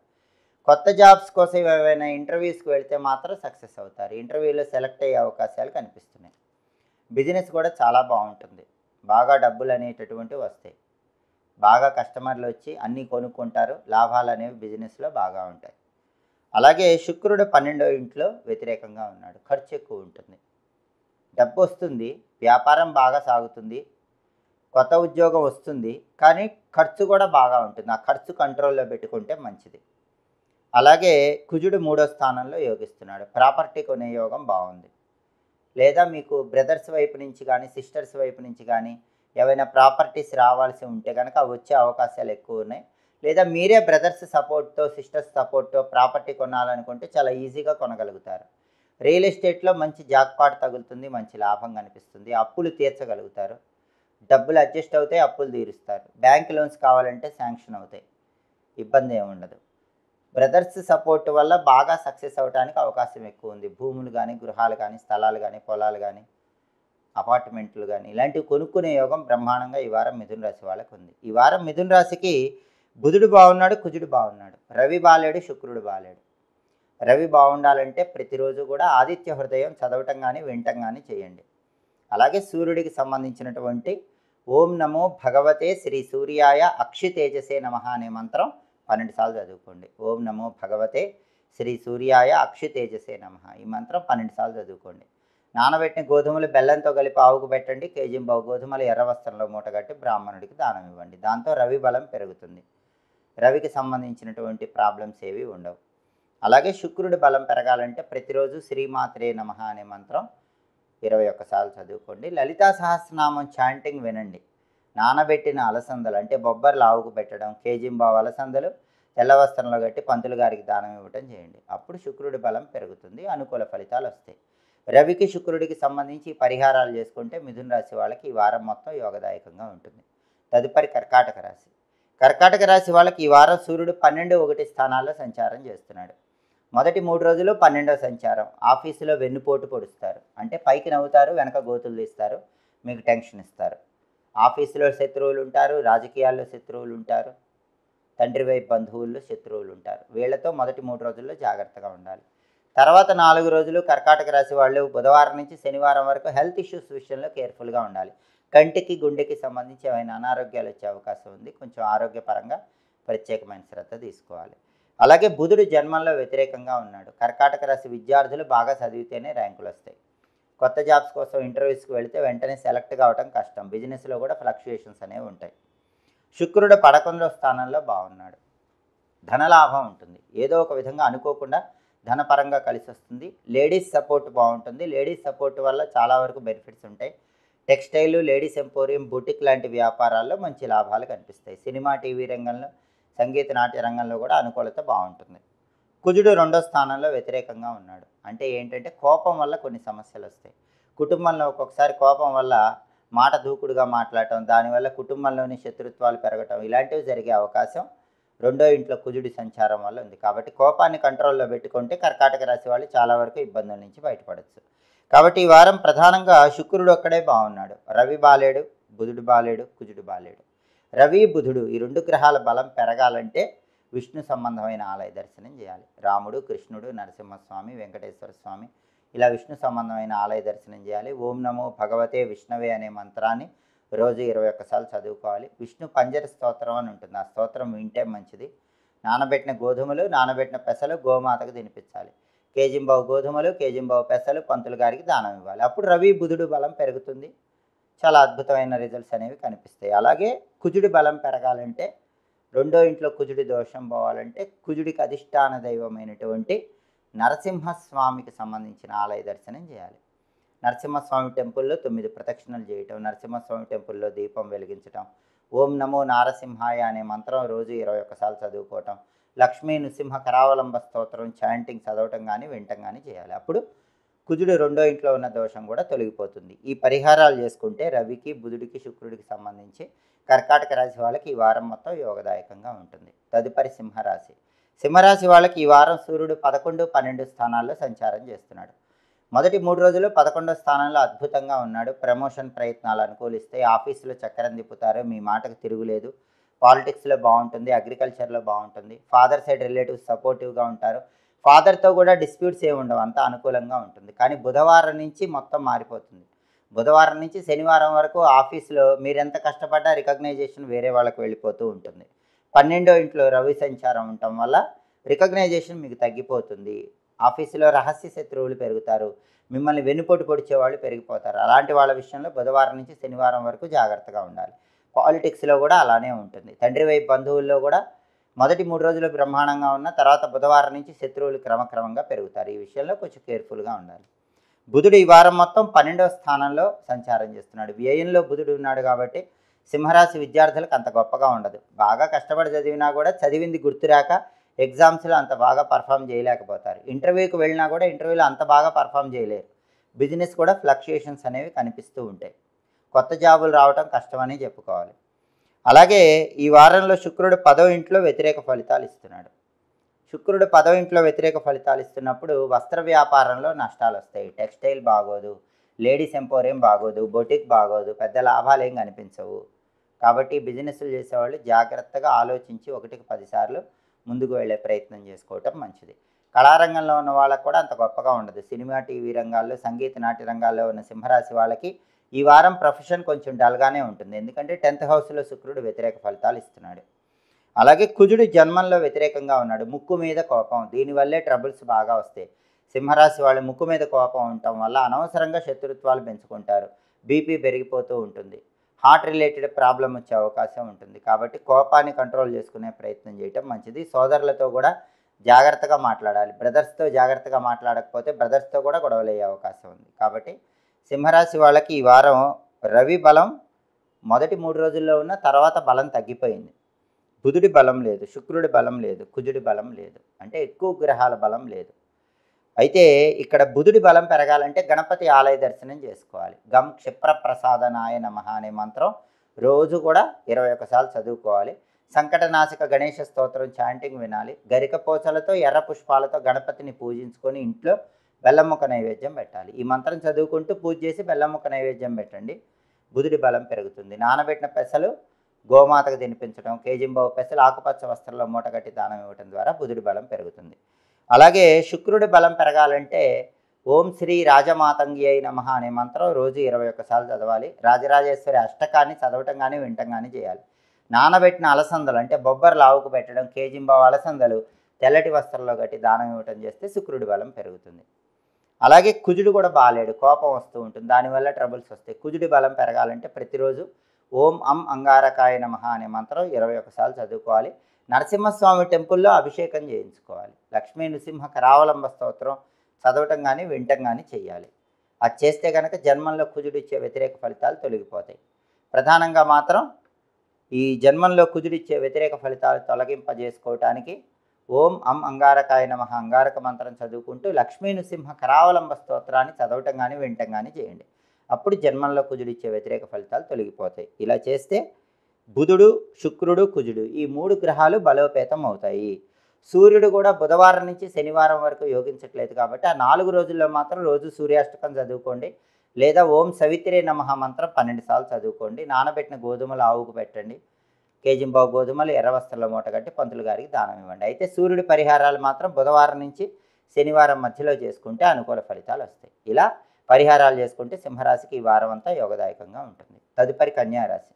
కొత్త జాబ్స్ కోసం ఏవైనా ఇంటర్వ్యూస్కి వెళితే మాత్రం సక్సెస్ అవుతారు. ఇంటర్వ్యూలో సెలెక్ట్ అయ్యే అవకాశాలు కనిపిస్తున్నాయి. బిజినెస్ కూడా చాలా బాగుంటుంది. బాగా డబ్బులు అనేటటువంటివి వస్తాయి. బాగా కస్టమర్లు వచ్చి అన్నీ కొనుక్కుంటారు. లాభాలు అనేవి బిజినెస్లో బాగా ఉంటాయి. అలాగే శుక్రుడు 12వ ఇంట్లో వ్యతిరేకంగా ఉన్నాడు. ఖర్చు ఎక్కువ ఉంటుంది. డబ్బు వస్తుంది, వ్యాపారం బాగా సాగుతుంది, కొత్త ఉద్యోగం వస్తుంది, కానీ ఖర్చు కూడా బాగా ఉంటుంది. ఆ ఖర్చు కంట్రోల్లో పెట్టుకుంటే మంచిది. అలాగే కుజుడు 3వ స్థానంలో యోగిస్తున్నాడు. ప్రాపర్టీ కొనే యోగం బాగుంది. లేదా మీకు బ్రదర్స్ వైపు నుంచి కానీ సిస్టర్స్ వైపు నుంచి కానీ ఏవైనా ప్రాపర్టీస్ రావాల్సి ఉంటే కనుక వచ్చే అవకాశాలు ఎక్కువ ఉన్నాయి. లేదా మీరే బ్రదర్స్ సపోర్ట్తో సిస్టర్స్ సపోర్ట్తో ప్రాపర్టీ కొనాలనుకుంటే చాలా ఈజీగా కొనగలుగుతారు. రియల్ ఎస్టేట్లో మంచి జాక్పాట్ తగులుతుంది, మంచి లాభం కనిపిస్తుంది. అప్పులు తీర్చగలుగుతారు. డబ్బులు అడ్జస్ట్ అవుతాయి, అప్పులు తీరుస్తారు. బ్యాంక్ లోన్స్ కావాలంటే శాంక్షన్ అవుతాయి, ఇబ్బంది ఏమి ఉండదు. బ్రదర్స్ సపోర్ట్ వల్ల బాగా సక్సెస్ అవ్వడానికి అవకాశం ఎక్కువ ఉంది. భూములు కానీ గృహాలు కానీ స్థలాలు కానీ పొలాలు కానీ అపార్ట్మెంట్లు కానీ ఇలాంటివి కొనుక్కునే యోగం బ్రహ్మాండంగా ఈ వారం మిథున రాశి వాళ్ళకు ఉంది. ఈ వారం మిథున రాశికి బుధుడు బాగున్నాడు, కుజుడు బాగున్నాడు. రవి బాలేడు, శుక్రుడు బాలేడు. రవి బాగుండాలంటే ప్రతిరోజు కూడా ఆదిత్య హృదయం చదవటం కానీ వినటం కానీ చేయండి. అలాగే సూర్యుడికి సంబంధించినటువంటి ఓం నమో భగవతే శ్రీ సూర్యాయ అక్షి తేజసే నమః అనే మంత్రం 12 సార్లు చదువుకోండి. ఓం నమో భగవతే శ్రీ సూర్యాయ అక్షి తేజసే నమః. ఈ మంత్రం 12 సార్లు చదువుకోండి. నానబెట్టిన గోధుమలు బెల్లంతో కలిపి ఆవుకు పెట్టండి. కేజీంబావు గోధుమలు ఎర్ర వస్త్రంలో మూటగట్టి బ్రాహ్మణుడికి దానం ఇవ్వండి. దాంతో రవి బలం పెరుగుతుంది. రవికి సంబంధించినటువంటి ప్రాబ్లమ్స్ ఏవి ఉండవు. అలాగే శుక్రుడి బలం పెరగాలంటే ప్రతిరోజు శ్రీమాత్రే నమః అనే మంత్రం 21 సార్లు చదువుకోండి. లలితా సహస్రనామం చాంటింగ్ వినండి. నానబెట్టిన అలసందలు అంటే బొబ్బర్లు ఆవుకు పెట్టడం, కేజీంబావు అలసందలు తెల్ల వస్త్రంలో కట్టి పంతులు గారికి దానం ఇవ్వటం చేయండి. అప్పుడు శుక్రుడి బలం పెరుగుతుంది, అనుకూల ఫలితాలు వస్తాయి. రవికి శుక్రుడికి సంబంధించి పరిహారాలు చేసుకుంటే మిథున రాశి వాళ్ళకి ఈ వారం మొత్తం యోగదాయకంగా ఉంటుంది. తదుపరి కర్కాటక రాశి. కర్కాటక రాశి వాళ్ళకి ఈ వారం సూర్యుడు 12, 1 స్థానాల్లో సంచారం చేస్తున్నాడు. మొదటి 3 రోజులు 12వ సంచారం. ఆఫీసులో వెన్నుపోటు పొడుస్తారు, అంటే పైకి నవ్వుతారు, వెనక గోతులు తీస్తారు, మీకు టెన్షన్ ఇస్తారు. ఆఫీసులో శత్రువులు ఉంటారు, రాజకీయాల్లో శత్రువులు ఉంటారు, తండ్రి వైపు బంధువుల్లో శత్రువులు ఉంటారు. వీళ్లతో మొదటి 3 రోజుల్లో జాగ్రత్తగా ఉండాలి. తర్వాత 4 రోజులు కర్కాటక రాశి వాళ్ళు బుధవారం నుంచి శనివారం వరకు హెల్త్ ఇష్యూస్ విషయంలో కేర్ఫుల్గా ఉండాలి. కంటికి గుండెకి సంబంధించి ఏమైనా అనారోగ్యాలు వచ్చే అవకాశం ఉంది. కొంచెం ఆరోగ్యపరంగా ప్రత్యేకమైన శ్రద్ధ తీసుకోవాలి. అలాగే బుధుడు జన్మంలో వ్యతిరేకంగా ఉన్నాడు. కర్కాటక రాశి విద్యార్థులు బాగా చదివితేనే ర్యాంకులు వస్తాయి. కొత్త జాబ్స్ కోసం ఇంటర్వ్యూస్కి వెళితే వెంటనే సెలెక్ట్ కావడం కష్టం. బిజినెస్లో కూడా ఫ్లక్చుయేషన్స్ అనేవి ఉంటాయి. శుక్రుడు 11వ స్థానంలో బాగున్నాడు. ధనలాభం ఉంటుంది. ఏదో ఒక విధంగా అనుకోకుండా ధనపరంగా కలిసి వస్తుంది. లేడీస్ సపోర్ట్ బాగుంటుంది. లేడీస్ సపోర్ట్ వల్ల చాలా వరకు బెనిఫిట్స్ ఉంటాయి. టెక్స్టైల్, లేడీస్ ఎంపోరియం, బుటిక్ లాంటి వ్యాపారాల్లో మంచి లాభాలు కనిపిస్తాయి. సినిమా, టీవీ రంగంలో, సంగీత నాట్య రంగంలో కూడా అనుకూలత బాగుంటుంది. కుజుడు 2వ స్థానంలో వ్యతిరేకంగా ఉన్నాడు. అంటే ఏంటంటే కోపం వల్ల కొన్ని సమస్యలు వస్తాయి. కుటుంబంలో ఒక్కొక్కసారి కోపం వల్ల మాట దూకుడుగా మాట్లాడటం, దానివల్ల కుటుంబంలోని శత్రుత్వాలు పెరగటం, ఇలాంటివి జరిగే అవకాశం 2వ ఇంట్లో కుజుడి సంచారం వల్ల ఉంది. కాబట్టి కోపాన్ని కంట్రోల్లో పెట్టుకుంటే కర్కాటక రాశి వాళ్ళు చాలా వరకు ఇబ్బందుల నుంచి బయటపడవచ్చు. కాబట్టి ఈ వారం ప్రధానంగా శుక్రుడు ఒక్కడే బాగున్నాడు. రవి బాలేడు, బుధుడు బాలేడు, కుజుడు బాలేడు. రవి, బుధుడు ఈ 2 గ్రహాల బలం పెరగాలంటే విష్ణు సంబంధమైన ఆలయ దర్శనం చేయాలి. రాముడు, కృష్ణుడు, నరసింహస్వామి, వెంకటేశ్వర స్వామి, ఇలా విష్ణు సంబంధమైన ఆలయ దర్శనం చేయాలి. ఓం నమో భగవతే విష్ణవే అనే మంత్రాన్ని రోజు 21 సార్లు చదువుకోవాలి. విష్ణు పంజర స్తోత్రం అని ఉంటుంది. ఆ స్తోత్రం వింటే మంచిది. నానబెట్టిన గోధుమలు, నానబెట్టిన పెసలు గోమాతకు తినిపించాలి. కేజీంబావు గోధుమలు, కేజీంబావు పెసలు పంతులు గారికి దానం ఇవ్వాలి. అప్పుడు రవి, బుధుడు బలం పెరుగుతుంది. చాలా అద్భుతమైన రిజల్ట్స్ అనేవి కనిపిస్తాయి. అలాగే కుజుడి బలం పెరగాలంటే 2వ ఇంట్లో కుజుడి దోషం పోవాలంటే కుజుడికి అధిష్టాన దైవమైనటువంటి నరసింహస్వామికి సంబంధించిన ఆలయ దర్శనం చేయాలి. నరసింహస్వామి టెంపుల్లో 9 ప్రదక్షిణలు చేయటం, నరసింహస్వామి టెంపుల్లో దీపం వెలిగించటం, ఓం నమో నారసింహాయ అనే మంత్రం రోజు 21 సార్లు చదువుకోవటం, లక్ష్మీ నృసింహ కరావలంబ స్తోత్రం చాంటింగ్ చదవటం కానీ వినటం కానీ చేయాలి. అప్పుడు కుజుడు 2వ ఇంట్లో ఉన్న దోషం కూడా తొలగిపోతుంది. ఈ పరిహారాలు చేసుకుంటే రవికి, బుధుడికి, శుక్రుడికి సంబంధించి కర్కాటక రాశి వాళ్ళకి ఈ వారం మొత్తం యోగదాయకంగా ఉంటుంది. తదుపరి సింహరాశి. సింహరాశి వాళ్ళకి ఈ వారం సూర్యుడు 11, 12 స్థానాల్లో సంచారం చేస్తున్నాడు. మొదటి 3 రోజులు 11వ స్థానంలో అద్భుతంగా ఉన్నాడు. ప్రమోషన్ ప్రయత్నాలు అనుకూలిస్తాయి. ఆఫీసులో చక్రం తిప్పుతారు, మీ మాటకు తిరుగులేదు. పాలిటిక్స్లో బాగుంటుంది, అగ్రికల్చర్లో బాగుంటుంది. ఫాదర్ సైడ్ రిలేటివ్స్ సపోర్టివ్గా ఉంటారు. ఫాదర్తో కూడా డిస్ప్యూట్స్ ఏమి ఉండవు, అంతా అనుకూలంగా ఉంటుంది. కానీ బుధవారం నుంచి మొత్తం మారిపోతుంది. బుధవారం నుంచి శనివారం వరకు ఆఫీసులో మీరెంత కష్టపడ్డా రికగ్నైజేషన్ వేరే వాళ్ళకి వెళ్ళిపోతూ ఉంటుంది. 12వ ఇంట్లో రవి సంచారం ఉండటం వల్ల రికగ్నైజేషన్ మీకు తగ్గిపోతుంది. ఆఫీసులో రహస్య శత్రువులు పెరుగుతారు, మిమ్మల్ని వెన్నుపోటు పొడిచేవాళ్ళు పెరిగిపోతారు. అలాంటి వాళ్ళ విషయంలో బుధవారం నుంచి శనివారం వరకు జాగ్రత్తగా ఉండాలి. పాలిటిక్స్లో కూడా అలానే ఉంటుంది. తండ్రి వైపు బంధువుల్లో కూడా మొదటి 3 రోజులు బ్రహ్మాండంగా ఉన్న తర్వాత బుధవారం నుంచి శత్రువులు క్రమక్రమంగా పెరుగుతారు. ఈ విషయంలో కొంచెం కేర్ఫుల్గా ఉండాలి. బుధుడు ఈ వారం మొత్తం 12వ స్థానంలో సంచారం చేస్తున్నాడు. వ్యయంలో బుధుడు ఉన్నాడు కాబట్టి సింహరాశి విద్యార్థులకు అంత గొప్పగా ఉండదు. బాగా కష్టపడి చదివినా కూడా చదివింది గుర్తురాక ఎగ్జామ్స్లో అంత బాగా పర్ఫామ్ చేయలేకపోతారు. ఇంటర్వ్యూకి వెళ్ళినా కూడా ఇంటర్వ్యూలో అంత బాగా పర్ఫామ్ చేయలేరు. బిజినెస్ కూడా ఫ్లక్చుయేషన్స్ అనేవి కనిపిస్తూ ఉంటాయి. కొత్త జాబులు రావటం కష్టమని చెప్పుకోవాలి. అలాగే ఈ వారంలో శుక్రుడు 10వ ఇంట్లో వ్యతిరేక ఫలితాలు ఇస్తున్నాడు. శుక్రుడు 10వ ఇంట్లో వ్యతిరేక ఫలితాలు ఇస్తున్నప్పుడు వస్త్ర వ్యాపారంలో నష్టాలు వస్తాయి. టెక్స్టైల్ బాగోదు, లేడీస్ ఎంపోరియం బాగోదు, బొటిక్ బాగోదు, పెద్ద లాభాలు ఏం కనిపించవు. కాబట్టి బిజినెస్లు చేసేవాళ్ళు జాగ్రత్తగా ఆలోచించి 1కి 10 సార్లు ముందుకు వెళ్ళే ప్రయత్నం చేసుకోవటం మంచిది. కళారంగంలో ఉన్న వాళ్ళకు కూడా అంత గొప్పగా ఉండదు. సినిమా, టీవీ రంగాల్లో, సంగీత నాట్య రంగాల్లో ఉన్న సింహరాశి వాళ్ళకి ఈ వారం ప్రొఫెషన్ కొంచెం డల్గానే ఉంటుంది. ఎందుకంటే 10th హౌస్లో శుక్రుడు వ్యతిరేక ఫలితాలు ఇస్తున్నాడు. అలాగే కుజుడు జన్మంలో వ్యతిరేకంగా ఉన్నాడు, ముక్కు మీద కోపం, దీనివల్లే ట్రబుల్స్ బాగా వస్తాయి. సింహరాశి వాళ్ళు ముక్కు మీద కోపం ఉండటం వల్ల అనవసరంగా శత్రుత్వాలు పెంచుకుంటారు, బీపీ పెరిగిపోతూ ఉంటుంది, హార్ట్ రిలేటెడ్ ప్రాబ్లం వచ్చే అవకాశం ఉంటుంది. కాబట్టి కోపాన్ని కంట్రోల్ చేసుకునే ప్రయత్నం చేయటం మంచిది. సోదరులతో కూడా జాగ్రత్తగా మాట్లాడాలి. బ్రదర్స్తో జాగ్రత్తగా మాట్లాడకపోతే బ్రదర్స్తో కూడా గొడవలు అయ్యే అవకాశం ఉంది. కాబట్టి సింహరాశి వాళ్ళకి ఈ వారం రవి బలం మొదటి 3 రోజుల్లో ఉన్న తర్వాత బలం తగ్గిపోయింది. బుధుడి బలం లేదు, శుక్రుడి బలం లేదు, కుజుడి బలం లేదు, అంటే ఎక్కువ గ్రహాల బలం లేదు. అయితే ఇక్కడ బుధుడి బలం పెరగాలంటే గణపతి ఆలయ దర్శనం చేసుకోవాలి. గం క్షిప్రప్రసాదనాయ నమః అనే మంత్రం రోజు కూడా 21 సార్లు చదువుకోవాలి. సంకటనాశక గణేష స్తోత్రం చాంటింగ్ వినాలి. గరిక పోచలతో ఎర్ర పుష్పాలతో గణపతిని పూజించుకొని ఇంట్లో బెల్లముక్క నైవేద్యం పెట్టాలి. ఈ మంత్రం చదువుకుంటూ పూజ చేసి బెల్లముక్క నైవేద్యం పెట్టండి, బుధుడి బలం పెరుగుతుంది. నానబెట్టిన పెసలు గోమాతకు తినిపించడం, కేజింబావు పెసలు ఆకుపచ్చ వస్త్రంలో మూటగట్టి దానం ఇవ్వడం ద్వారా బుధుడి బలం పెరుగుతుంది. అలాగే శుక్రుడి బలం పెరగాలంటే ఓం శ్రీ రాజమాతంగి అయి నమః అనే మంత్రం రోజు 21 సార్లు చదవాలి. రాజరాజేశ్వరి అష్టకాన్ని చదవటం కానీ వినటం కానీ చేయాలి. నానబెట్టిన అలసందలు అంటే బొబ్బర్లు ఆవుకు పెట్టడం, కేజింబావు అలసందలు తెల్లటి వస్త్రంలో కట్టి దానం ఇవ్వటం చేస్తే శుక్రుడి బలం పెరుగుతుంది. అలాగే కుజుడు కూడా బాలేడు, కోపం వస్తూ ఉంటుంది, దానివల్ల ట్రబుల్స్ వస్తాయి. కుజుడి బలం పెరగాలంటే ప్రతిరోజు ఓం అం అంగారకాయ నమః అనే మంత్రం 21 సార్లు చదువుకోవాలి. నరసింహస్వామి టెంపుల్లో అభిషేకం చేయించుకోవాలి. లక్ష్మీ నృసింహ కరావలంబ స్తోత్రం చదవటం కానీ వినటం కానీ చేయాలి. అది చేస్తే కనుక జన్మంలో కుజుడు ఇచ్చే వ్యతిరేక ఫలితాలు తొలగిపోతాయి. ప్రధానంగా మాత్రం ఈ జన్మంలో కుజుడిచ్చే వ్యతిరేక ఫలితాలు తొలగింపజేసుకోవటానికి ఓం అం అంగారకాయ నమః అంగారక మంత్రం చదువుకుంటూ లక్ష్మీ నృసింహ కరావలంబ స్తోత్రాన్ని చదవటం కానీ వినటం కానీ చేయండి. అప్పుడు జన్మంలో కుజుడిచ్చే వ్యతిరేక ఫలితాలు తొలగిపోతాయి. ఇలా చేస్తే బుధుడు, శుక్రుడు, కుజుడు ఈ 3 గ్రహాలు బలోపేతం అవుతాయి. సూర్యుడు కూడా బుధవారం నుంచి శనివారం వరకు యోగించట్లేదు కాబట్టి ఆ 4 రోజుల్లో మాత్రం రోజు సూర్యాష్టకం చదువుకోండి. లేదా ఓం సవిత్రే నమః మంత్రం 12 సార్లు చదువుకోండి. నానబెట్టిన గోధుమలు ఆవుకు పెట్టండి. కేజింబావు గోధుమలు ఎర్ర వస్త్రంలో మూటగట్టి పంతులు గారికి దానం ఇవ్వండి. అయితే సూర్యుడి పరిహారాలు మాత్రం బుధవారం నుంచి శనివారం మధ్యలో చేసుకుంటే అనుకూల ఫలితాలు వస్తాయి. ఇలా పరిహారాలు చేసుకుంటే సింహరాశికి ఈ వారం అంతా యోగదాయకంగా ఉంటుంది. తదుపరి కన్యారాశి.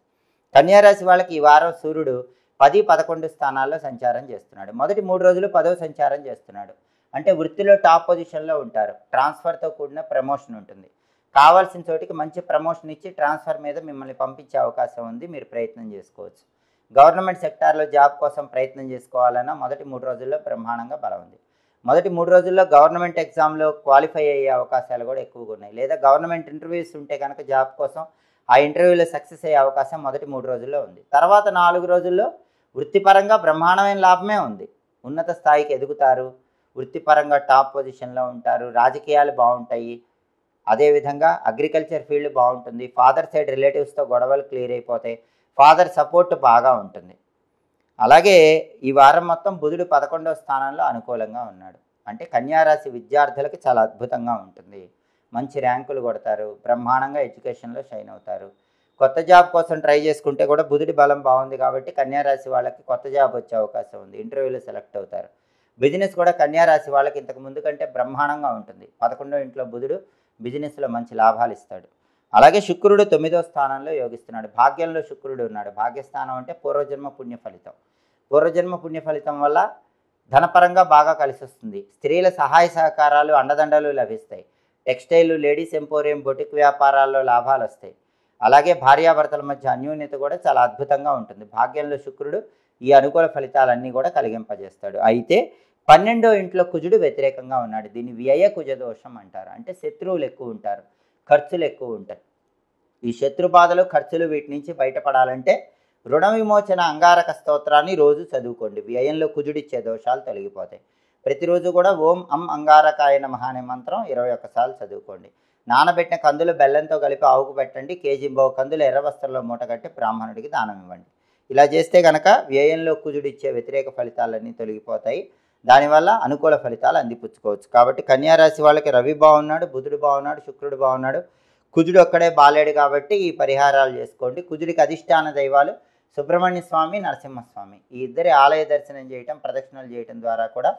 కన్యారాశి వాళ్ళకి ఈ వారం సూర్యుడు 10, 11 స్థానాల్లో సంచారం చేస్తున్నాడు. మొదటి 3 రోజులు 10వ సంచారం చేస్తున్నాడు. అంటే వృత్తిలో టాప్ పొజిషన్లో ఉంటారు. ట్రాన్స్ఫర్తో కూడిన ప్రమోషన్ ఉంటుంది. కావాల్సిన చోటికి మంచి ప్రమోషన్ ఇచ్చి ట్రాన్స్ఫర్ మీద మిమ్మల్ని పంపించే అవకాశం ఉంది. మీరు ప్రయత్నం చేసుకోవచ్చు. గవర్నమెంట్ సెక్టార్లో జాబ్ కోసం ప్రయత్నం చేసుకోవాలన్నా మొదటి 3 రోజుల్లో బ్రహ్మాండంగా బలం ఉంది. మొదటి 3 రోజుల్లో గవర్నమెంట్ ఎగ్జామ్లో క్వాలిఫై అయ్యే అవకాశాలు కూడా ఎక్కువగా ఉన్నాయి. లేదా గవర్నమెంట్ ఇంటర్వ్యూస్ ఉంటే కనుక జాబ్ కోసం ఆ ఇంటర్వ్యూలో సక్సెస్ అయ్యే అవకాశం మొదటి 3 రోజుల్లో ఉంది. తర్వాత 4 రోజుల్లో వృత్తిపరంగా బ్రహ్మాండమైన లాభమే ఉంది. ఉన్నత స్థాయికి ఎదుగుతారు, వృత్తిపరంగా టాప్ పొజిషన్లో ఉంటారు, రాజకీయాలు బాగుంటాయి. అదేవిధంగా అగ్రికల్చర్ ఫీల్డ్ బాగుంటుంది. ఫాదర్ సైడ్ రిలేటివ్స్తో గొడవలు క్లియర్ అయిపోతాయి. ఫాదర్ సపోర్ట్ బాగా ఉంటుంది. అలాగే ఈ వారం మొత్తం బుధుడు 11వ స్థానంలో అనుకూలంగా ఉన్నాడు. అంటే కన్యారాశి విద్యార్థులకి చాలా అద్భుతంగా ఉంటుంది. మంచి ర్యాంకులు కొడతారు, బ్రహ్మాండంగా ఎడ్యుకేషన్లో షైన్ అవుతారు. కొత్త జాబ్ కోసం ట్రై చేసుకుంటే కూడా బుధుడి బలం బాగుంది కాబట్టి కన్యారాశి వాళ్ళకి కొత్త జాబ్ వచ్చే అవకాశం ఉంది. ఇంటర్వ్యూలో సెలెక్ట్ అవుతారు. బిజినెస్ కూడా కన్యారాశి వాళ్ళకి ఇంతకు ముందు కంటే బ్రహ్మాండంగా ఉంటుంది. 11వ ఇంట్లో బుధుడు బిజినెస్లో మంచి లాభాలు ఇస్తాడు. అలాగే శుక్రుడు 9వ స్థానంలో యోగిస్తున్నాడు. భాగ్యంలో శుక్రుడు ఉన్నాడు. భాగ్యస్థానం అంటే పూర్వజన్మ పుణ్య ఫలితం. పూర్వజన్మ పుణ్య ఫలితం వల్ల ధనపరంగా బాగా కలిసి వస్తుంది. స్త్రీల సహాయ సహకారాలు అండదండలు లభిస్తాయి. టెక్స్టైల్, లేడీస్ ఎంపోరియం, బొటిక్ వ్యాపారాల్లో లాభాలు వస్తాయి. అలాగే భార్యాభర్తల మధ్య అన్యోన్యత కూడా చాలా అద్భుతంగా ఉంటుంది. భాగ్యంలో శుక్రుడు ఈ అనుకూల ఫలితాలన్నీ కూడా కలిగింపజేస్తాడు. అయితే 12వ ఇంట్లో కుజుడు వ్యతిరేకంగా ఉన్నాడు. దీన్ని వ్యయ కుజ దోషం అంటారు. అంటే శత్రువులు ఎక్కువ ఉంటారు, ఖర్చులు ఎక్కువ ఉంటాయి. ఈ శత్రు బాధలు, ఖర్చులు వీటి నుంచి బయటపడాలంటే రుణ విమోచన అంగారక స్తోత్రాన్ని రోజు చదువుకోండి. వ్యయంలో కుజుడిచ్చే దోషాలు తొలగిపోతాయి. ప్రతిరోజు కూడా ఓం అం అంగారకాయ నమః అనే మంత్రం 21 సార్లు చదువుకోండి. నానబెట్టిన కందులు బెల్లంతో కలిపి ఆవుకు పెట్టండి. కేజింబావు కందులు ఎర్ర వస్త్రంలో మూటగట్టి బ్రాహ్మణుడికి దానం ఇవ్వండి. ఇలా చేస్తే కనుక వ్యయంలో కుజుడిచ్చే వ్యతిరేక ఫలితాలన్నీ తొలగిపోతాయి. దానివల్ల అనుకూల ఫలితాలు అందిపుచ్చుకోవచ్చు. కాబట్టి కన్యారాశి వాళ్ళకి రవి బాగున్నాడు, బుధుడు బాగున్నాడు, శుక్రుడు బాగున్నాడు, కుజుడు ఒక్కడే బాలేడు కాబట్టి ఈ పరిహారాలు చేసుకోండి. కుజుడికి అధిష్టాన దైవాలు సుబ్రహ్మణ్య స్వామి, నరసింహస్వామి. ఈ ఇద్దరి ఆలయ దర్శనం చేయటం, ప్రదక్షిణలు చేయటం ద్వారా కూడా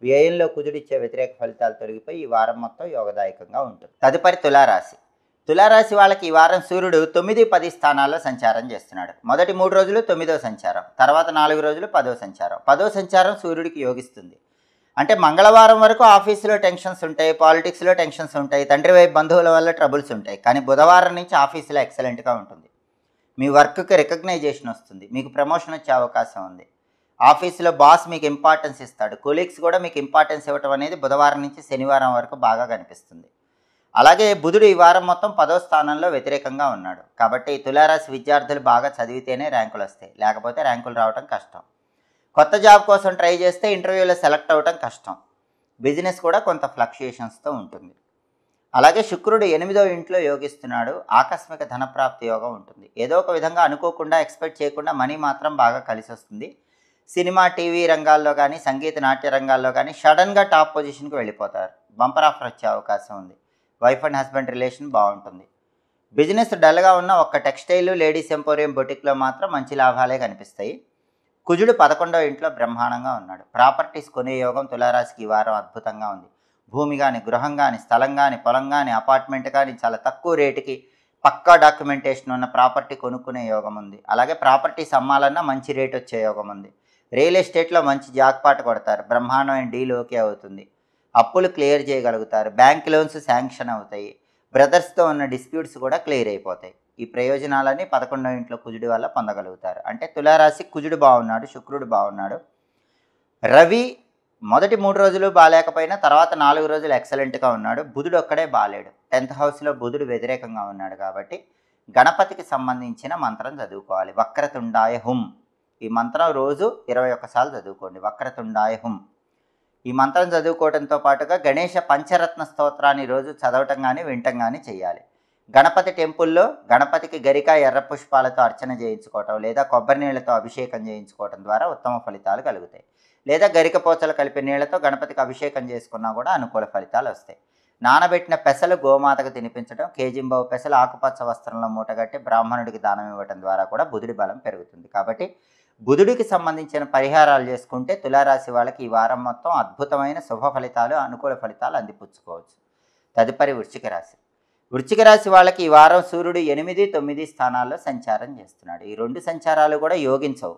వ్యయంలో కుజుడిచ్చే వ్యతిరేక ఫలితాలు తొలగిపోయి ఈ వారం మొత్తం యోగదాయకంగా ఉంటుంది. తదుపరి తులారాశి. తులారాశి వాళ్ళకి ఈ వారం సూర్యుడు 9, 10 స్థానాల్లో సంచారం చేస్తున్నాడు. మొదటి 3 రోజులు 9వ సంచారం, తర్వాత 4 రోజులు 10వ సంచారం. 10వ సంచారం సూర్యుడికి యోగిస్తుంది. అంటే మంగళవారం వరకు ఆఫీసులో టెన్షన్స్ ఉంటాయి, పాలిటిక్స్లో టెన్షన్స్ ఉంటాయి, తండ్రి వైపు బంధువుల వల్ల ట్రబుల్స్ ఉంటాయి. కానీ బుధవారం నుంచి ఆఫీసులో ఎక్సలెంట్గా ఉంటుంది. మీ వర్క్కి రికగ్నైజేషన్ వస్తుంది, మీకు ప్రమోషన్ వచ్చే అవకాశం ఉంది. ఆఫీసులో బాస్ మీకు ఇంపార్టెన్స్ ఇస్తాడు, కొలీగ్స్ కూడా మీకు ఇంపార్టెన్స్ ఇవ్వటం అనేది బుధవారం నుంచి శనివారం వరకు బాగా కనిపిస్తుంది. అలాగే బుధుడు ఈ వారం మొత్తం 10వ స్థానంలో వ్యతిరేకంగా ఉన్నాడు. కాబట్టి తులారాశి విద్యార్థులు బాగా చదివితేనే ర్యాంకులు వస్తాయి, లేకపోతే ర్యాంకులు రావడం కష్టం. కొత్త జాబ్ కోసం ట్రై చేస్తే ఇంటర్వ్యూలో సెలెక్ట్ అవ్వడం కష్టం. బిజినెస్ కూడా కొంత ఫ్లక్చుయేషన్స్తో ఉంటుంది. అలాగే శుక్రుడు 8వ ఇంట్లో యోగిస్తున్నాడు. ఆకస్మిక ధనప్రాప్తి యోగం ఉంటుంది. ఏదో ఒక విధంగా అనుకోకుండా ఎక్స్పెక్ట్ చేయకుండా మనీ మాత్రం బాగా కలిసి వస్తుంది. సినిమా, టీవీ రంగాల్లో కానీ, సంగీత నాట్య రంగాల్లో కానీ సడన్గా టాప్ పొజిషన్కి వెళ్ళిపోతారు. బంపర్ ఆఫర్ వచ్చే అవకాశం ఉంది. వైఫ్ అండ్ హస్బెండ్ రిలేషన్ బాగుంటుంది. బిజినెస్ డల్గా ఉన్న ఒక్క టెక్స్టైల్, లేడీస్ ఎంపోరియం, బొటిక్లో మాత్రం మంచి లాభాలే కనిపిస్తాయి. కుజుడు 11వ ఇంట్లో బ్రహ్మాండంగా ఉన్నాడు. ప్రాపర్టీస్ కొనే యోగం తులారాశికి ఈ వారం అద్భుతంగా ఉంది. భూమి కానీ, గృహం కానీ, స్థలం కానీ, పొలం కానీ, అపార్ట్మెంట్ కానీ చాలా తక్కువ రేటుకి పక్కా డాక్యుమెంటేషన్ ఉన్న ప్రాపర్టీ కొనుక్కునే యోగం ఉంది. అలాగే ప్రాపర్టీస్ అమ్మాలన్నా మంచి రేట్ వచ్చే యోగం ఉంది. రియల్ ఎస్టేట్లో మంచి జాక్పాట్ కొడతారు. బ్రహ్మాండమైన డీల్ ఓకే అవుతుంది. అప్పులు క్లియర్ చేయగలుగుతారు. బ్యాంక్ లోన్స్ శాంక్షన్ అవుతాయి. బ్రదర్స్తో ఉన్న డిస్ప్యూట్స్ కూడా క్లియర్ అయిపోతాయి. ఈ ప్రయోజనాలన్నీ 11వ ఇంట్లో కుజుడి వల్ల పొందగలుగుతారు. అంటే తులారాశి కుజుడు బాగున్నాడు, శుక్రుడు బాగున్నాడు. రవి మొదటి 3 రోజులు బాగాలేకపోయినా తర్వాత 4 రోజులు ఎక్సలెంట్గా ఉన్నాడు. బుధుడు ఒక్కడే బాగాలేడు. 10th హౌస్లో బుధుడు వ్యతిరేకంగా ఉన్నాడు. కాబట్టి గణపతికి సంబంధించిన మంత్రం చదువుకోవాలి. వక్రతుండాయ హుం. ఈ మంత్రం రోజు 21 సార్లు చదువుకోండి. వక్రతుండాయ హుం. ఈ మంత్రం చదువుకోవడంతో పాటుగా గణేష పంచరత్న స్తోత్రాన్ని రోజు చదవటం కానీ వినటం కానీ చేయాలి. గణపతి టెంపుల్లో గణపతికి గరిక, ఎర్ర పుష్పాలతో అర్చన చేయించుకోవటం లేదా కొబ్బరి నీళ్లతో అభిషేకం చేయించుకోవటం ద్వారా ఉత్తమ ఫలితాలు కలుగుతాయి. లేదా గరిక పోచలు కలిపి నీళ్లతో గణపతికి అభిషేకం చేసుకున్నా కూడా అనుకూల ఫలితాలు వస్తాయి. నానబెట్టిన పెసలు గోమాతకు తినిపించడం, కేజింబావు పెసలు ఆకుపచ్చ వస్త్రంలో మూటగట్టి బ్రాహ్మణుడికి దానం ఇవ్వడం ద్వారా కూడా బుధుడి బలం పెరుగుతుంది. కాబట్టి బుధుడికి సంబంధించిన పరిహారాలు చేసుకుంటే తులారాశి వాళ్ళకి ఈ వారం మొత్తం అద్భుతమైన శుభ ఫలితాలు, అనుకూల ఫలితాలు అందిపుచ్చుకోవచ్చు. తదుపరి వృశ్చిక రాశి. వృశ్చిక రాశి వాళ్ళకి ఈ వారం సూర్యుడు 8, 9 స్థానాల్లో సంచారం చేస్తున్నాడు. ఈ 2 సంచారాలు కూడా యోగించవు.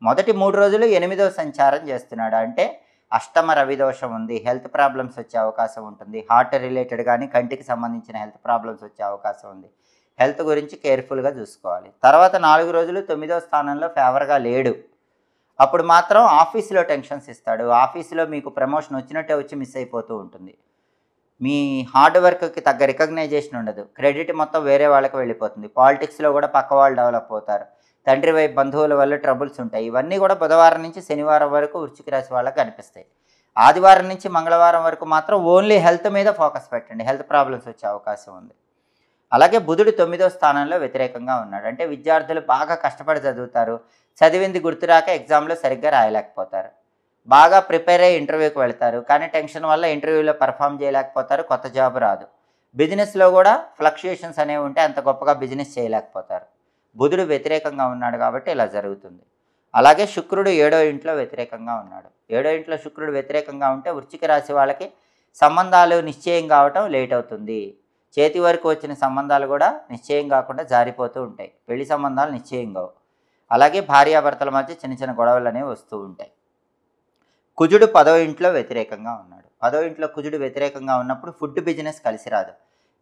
మొదటి 3 రోజులు 8వ సంచారం చేస్తున్నాడు. అంటే అష్టమ రవి దోషం ఉంది. హెల్త్ ప్రాబ్లమ్స్ వచ్చే అవకాశం ఉంటుంది. హార్ట్ రిలేటెడ్ కానీ, కంటికి సంబంధించిన హెల్త్ ప్రాబ్లమ్స్ వచ్చే అవకాశం ఉంది. హెల్త్ గురించి కేర్ఫుల్గా చూసుకోవాలి. తర్వాత 4 రోజులు 9వ స్థానంలో ఫేవర్గా లేడు. అప్పుడు మాత్రం ఆఫీసులో టెన్షన్స్ ఇస్తాడు. ఆఫీసులో మీకు ప్రమోషన్ వచ్చినట్టే వచ్చి మిస్ అయిపోతూ ఉంటుంది. మీ హార్డ్ వర్క్కి తగ్గ రికగ్నైజేషన్ ఉండదు. క్రెడిట్ మొత్తం వేరే వాళ్ళకి వెళ్ళిపోతుంది. పాలిటిక్స్లో కూడా పక్క వాళ్ళు డెవలప్ అవుతారు. తండ్రి వైపు బంధువుల వల్ల ట్రబుల్స్ ఉంటాయి. ఇవన్నీ కూడా బుధవారం నుంచి శనివారం వరకు వృశ్చిక రాశి వాళ్ళకి కనిపిస్తాయి. ఆదివారం నుంచి మంగళవారం వరకు మాత్రం ఓన్లీ హెల్త్ మీద ఫోకస్ పెట్టండి. హెల్త్ ప్రాబ్లమ్స్ వచ్చే అవకాశం ఉంది. అలాగే బుధుడు 9వ స్థానంలో వ్యతిరేకంగా ఉన్నాడు. అంటే విద్యార్థులు బాగా కష్టపడి చదువుతారు. చదివింది గుర్తురాక ఎగ్జామ్లో సరిగ్గా రాయలేకపోతారు. బాగా ప్రిపేర్ అయ్యి ఇంటర్వ్యూకి వెళ్తారు. కానీ టెన్షన్ వల్ల ఇంటర్వ్యూలో పర్ఫామ్ చేయలేకపోతారు. కొత్త జాబ్ రాదు. బిజినెస్లో కూడా ఫ్లక్చుయేషన్స్ అనేవి ఉంటే అంత గొప్పగా బిజినెస్ చేయలేకపోతారు. బుధుడు వ్యతిరేకంగా ఉన్నాడు కాబట్టి ఇలా జరుగుతుంది. అలాగే శుక్రుడు 7వ ఇంట్లో వ్యతిరేకంగా ఉన్నాడు. 7వ ఇంట్లో శుక్రుడు వ్యతిరేకంగా ఉంటే వృశ్చిక రాశి వాళ్ళకి సంబంధాలు నిశ్చయం కావటం లేట్ అవుతుంది. చేతి వరకు వచ్చిన సంబంధాలు కూడా నిశ్చయం కాకుండా జారిపోతూ ఉంటాయి. పెళ్లి సంబంధాలు నిశ్చయం కావు. అలాగే భార్యాభర్తల మధ్య చిన్న చిన్న గొడవలు అనేవి వస్తూ ఉంటాయి. కుజుడు 10వ ఇంట్లో వ్యతిరేకంగా ఉన్నాడు. 10వ ఇంట్లో కుజుడు వ్యతిరేకంగా ఉన్నప్పుడు ఫుడ్ బిజినెస్ కలిసి రాదు.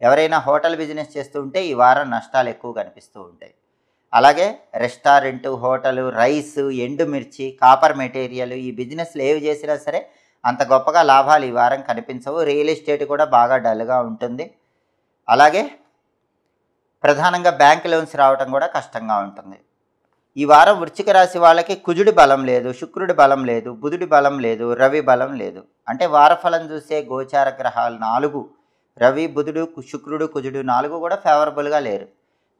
ఎవరైనా హోటల్ బిజినెస్ చేస్తూ ఉంటే ఈ వారం నష్టాలు ఎక్కువ కనిపిస్తూ ఉంటాయి. అలాగే రెస్టారెంటు, హోటలు, రైసు, ఎండుమిర్చి, కాపర్ మెటీరియల్ ఈ బిజినెస్లు ఏవి చేసినా సరే అంత గొప్పగా లాభాలు ఈ వారం కనిపించవు. రియల్ ఎస్టేట్ కూడా బాగా డల్గా ఉంటుంది. అలాగే ప్రధానంగా బ్యాంక్ లోన్స్ రావడం కూడా కష్టంగా ఉంటుంది. ఈ వారం వృశ్చిక రాశి వాళ్ళకి కుజుడి బలం లేదు, శుక్రుడి బలం లేదు, బుధుడి బలం లేదు, రవి బలం లేదు. అంటే వారఫలం చూసే గోచార గ్రహాలు 4 రవి, బుధుడు, శుక్రుడు, కుజుడు 4 కూడా ఫేవరబుల్గా లేరు.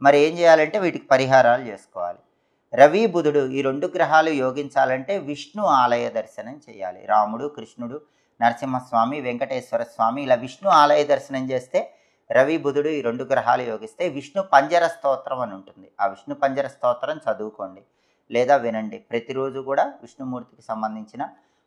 మరి ఏం చేయాలంటే వీటికి పరిహారాలు చేసుకోవాలి. రవి, బుధుడు ఈ 2 గ్రహాలు యోగించాలంటే విష్ణు ఆలయ దర్శనం చేయాలి. రాముడు, కృష్ణుడు, నరసింహస్వామి, వెంకటేశ్వర స్వామి ఇలా విష్ణు ఆలయ దర్శనం చేస్తే రవి, బుధుడు ఈ 2 గ్రహాలు యోగిస్తే విష్ణు పంజర స్తోత్రం అని ఉంటుంది. ఆ విష్ణు పంజర స్తోత్రం చదువుకోండి లేదా వినండి. ప్రతిరోజు కూడా విష్ణుమూర్తికి సంబంధించిన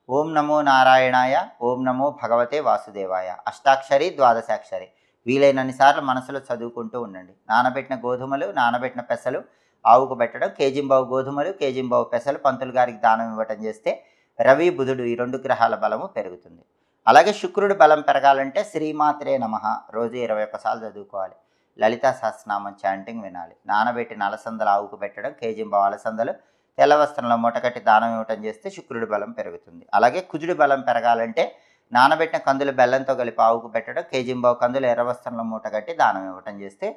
ఓం నమో నారాయణాయ, ఓం నమో భగవతే వాసుదేవాయ, అష్టాక్షరి, ద్వాదశాక్షరి వీలైనన్ని సార్లు మనసులో చదువుకుంటూ ఉండండి. నానబెట్టిన గోధుమలు, నానబెట్టిన పెసలు ఆవుకు పెట్టడం, కేజింబావు గోధుమలు, కేజింబావు పెసలు పంతులు గారికి దానం ఇవ్వటం చేస్తే రవి బుధుడు ఈ 2 గ్రహాల బలము పెరుగుతుంది. అలాగే శుక్రుడి బలం పెరగాలంటే శ్రీమాత్రే నమః రోజు 21 సార్లు చదువుకోవాలి. లలితా సహస్రనామం చాంటింగ్ వినాలి. నానబెట్టిన అలసందలు ఆవుకు పెట్టడం, కేజింబావు అలసందలు తెల్ల వస్త్రంలో మూటకట్టి దానం ఇవ్వటం చేస్తే శుక్రుడి బలం పెరుగుతుంది. అలాగే కుజుడి బలం పెరగాలంటే నానబెట్టిన కందులు బెల్లంతో కలిపి ఆవుకు పెట్టడం, కేజింబావు కందులు ఎర్ర వస్త్రంలో మూటగట్టి దానం ఇవ్వటం చేస్తే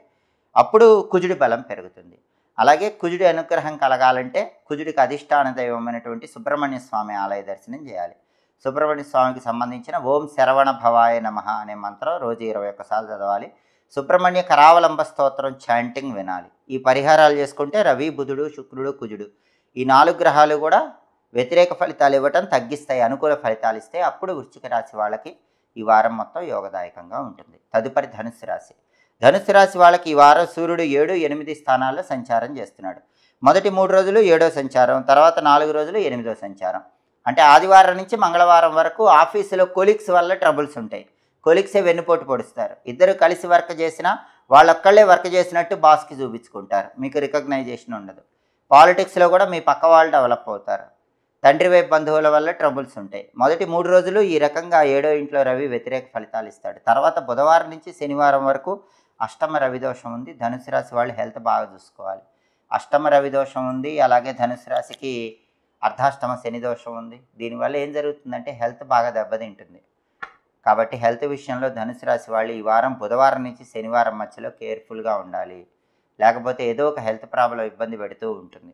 అప్పుడు కుజుడి బలం పెరుగుతుంది. అలాగే కుజుడి అనుగ్రహం కలగాలంటే కుజుడికి అధిష్టాన దైవమైనటువంటి సుబ్రహ్మణ్య స్వామి ఆలయ దర్శనం చేయాలి. సుబ్రహ్మణ్య స్వామికి సంబంధించిన ఓం శరవణ భవాయ నమః అనే మంత్రం రోజు 21 సార్లు చదవాలి. సుబ్రహ్మణ్య కరావలంబ స్తోత్రం చాంటింగ్ వినాలి. ఈ పరిహారాలు చేసుకుంటే రవి బుధుడు శుక్రుడు కుజుడు ఈ 4 గ్రహాలు కూడా వ్యతిరేక ఫలితాలు ఇవ్వటం తగ్గిస్తాయి, అనుకూల ఫలితాలు ఇస్తాయి. అప్పుడు వృశ్చిక రాశి వాళ్ళకి ఈ వారం మొత్తం యోగదాయకంగా ఉంటుంది. తదుపరి ధనుస్సు రాశి. ధనుస్సు రాశి వాళ్ళకి ఈ వారం సూర్యుడు 7, 8 స్థానాల్లో సంచారం చేస్తున్నాడు. మొదటి 3 రోజులు 7వ సంచారం, తర్వాత 4 రోజులు 8వ సంచారం. అంటే ఆదివారం నుంచి మంగళవారం వరకు ఆఫీసులో కొలీగ్స్ వల్ల ట్రబుల్స్ ఉంటాయి. కొలీగ్సే వెన్నుపోటు పొడుస్తారు. ఇద్దరు కలిసి వర్క్ చేసినా వాళ్ళొక్కళ్ళే వర్క్ చేసినట్టు బాస్కి చూపించుకుంటారు. మీకు రికగ్నైజేషన్ ఉండదు. పాలిటిక్స్లో కూడా మీ పక్క వాళ్ళు డెవలప్ అవుతారు. తండ్రి వైపు బంధువుల వల్ల ట్రబుల్స్ ఉంటాయి. మొదటి 3 రోజులు ఈ రకంగా 7వ ఇంట్లో రవి వ్యతిరేక ఫలితాలు ఇస్తాడు. తర్వాత బుధవారం నుంచి శనివారం వరకు అష్టమ రవి దోషం ఉంది. ధనుసు రాశి వాళ్ళు హెల్త్ బాగా చూసుకోవాలి. అష్టమ రవి దోషం ఉంది. అలాగే ధనుసు రాశికి అర్ధాష్టమ శని దోషం ఉంది. దీనివల్ల ఏం జరుగుతుందంటే హెల్త్ బాగా దెబ్బతింటుంది. కాబట్టి హెల్త్ విషయంలో ధనుసు రాశి వాళ్ళు ఈ వారం బుధవారం నుంచి శనివారం మధ్యలో కేర్ఫుల్గా ఉండాలి. లేకపోతే ఏదో ఒక హెల్త్ ప్రాబ్లం ఇబ్బంది పెడుతూ ఉంటుంది.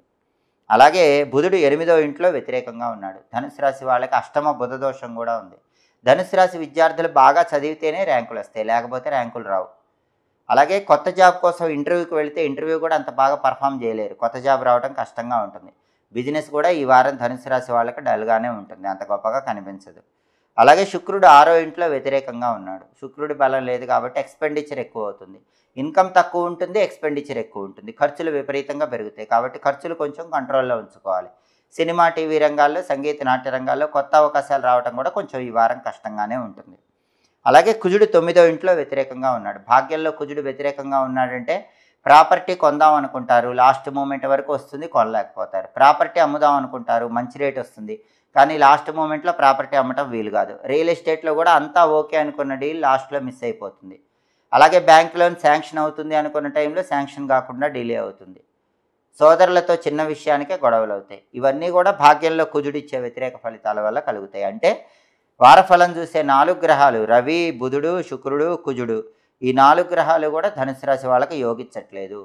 అలాగే బుధుడు 8వ ఇంట్లో వ్యతిరేకంగా ఉన్నాడు. ధనుసు రాశి వాళ్ళకి అష్టమ బుధ దోషం కూడా ఉంది. ధనుసు రాశి విద్యార్థులు బాగా చదివితేనే ర్యాంకులు వస్తాయి, లేకపోతే ర్యాంకులు రావు. అలాగే కొత్త జాబ్ కోసం ఇంటర్వ్యూకి వెళితే ఇంటర్వ్యూ కూడా అంత బాగా పర్ఫామ్ చేయలేరు. కొత్త జాబ్ రావడం కష్టంగా ఉంటుంది. బిజినెస్ కూడా ఈ వారం ధనుసు రాశి వాళ్ళకి డల్గానే ఉంటుంది, అంత గొప్పగా కనిపించదు. అలాగే శుక్రుడు 6వ ఇంట్లో వ్యతిరేకంగా ఉన్నాడు. శుక్రుడి బలం లేదు కాబట్టి ఎక్స్పెండిచర్ ఎక్కువ అవుతుంది. ఇన్కమ్ తక్కువ ఉంటుంది, ఎక్స్పెండిచర్ ఎక్కువ ఉంటుంది. ఖర్చులు విపరీతంగా పెరుగుతాయి. కాబట్టి ఖర్చులు కొంచెం కంట్రోల్లో ఉంచుకోవాలి. సినిమా టీవీ రంగాల్లో, సంగీత నాట్య రంగాల్లో కొత్త అవకాశాలు రావడం కూడా కొంచెం ఈ వారం కష్టంగానే ఉంటుంది. అలాగే కుజుడు 9వ ఇంట్లో వ్యతిరేకంగా ఉన్నాడు. భాగ్యంలో కుజుడు వ్యతిరేకంగా ఉన్నాడంటే ప్రాపర్టీ కొందాం అనుకుంటారు, లాస్ట్ మూమెంట్ వరకు వస్తుంది, కొనలేకపోతారు. ప్రాపర్టీ అమ్ముదాం అనుకుంటారు, మంచి రేట్ వస్తుంది, కానీ లాస్ట్ మూమెంట్లో ప్రాపర్టీ అమ్మటం వీలు కాదు. రియల్ ఎస్టేట్లో కూడా అంతా ఓకే అనుకున్న డీల్ లాస్ట్లో మిస్ అయిపోతుంది. అలాగే బ్యాంక్ లోన్ శాంక్షన్ అవుతుంది అనుకున్న టైంలో శాంక్షన్ కాకుండా డిలే అవుతుంది. సోదరులతో చిన్న విషయానికే గొడవలు అవుతాయి. ఇవన్నీ కూడా భాగ్యంలో కుజుడిచ్చే వ్యతిరేక ఫలితాల వల్ల కలుగుతాయి. అంటే వారఫలం చూసే 4 గ్రహాలు రవి బుధుడు శుక్రుడు కుజుడు ఈ 4 గ్రహాలు కూడా ధనుసు రాశి వాళ్ళకి యోగించట్లేదు.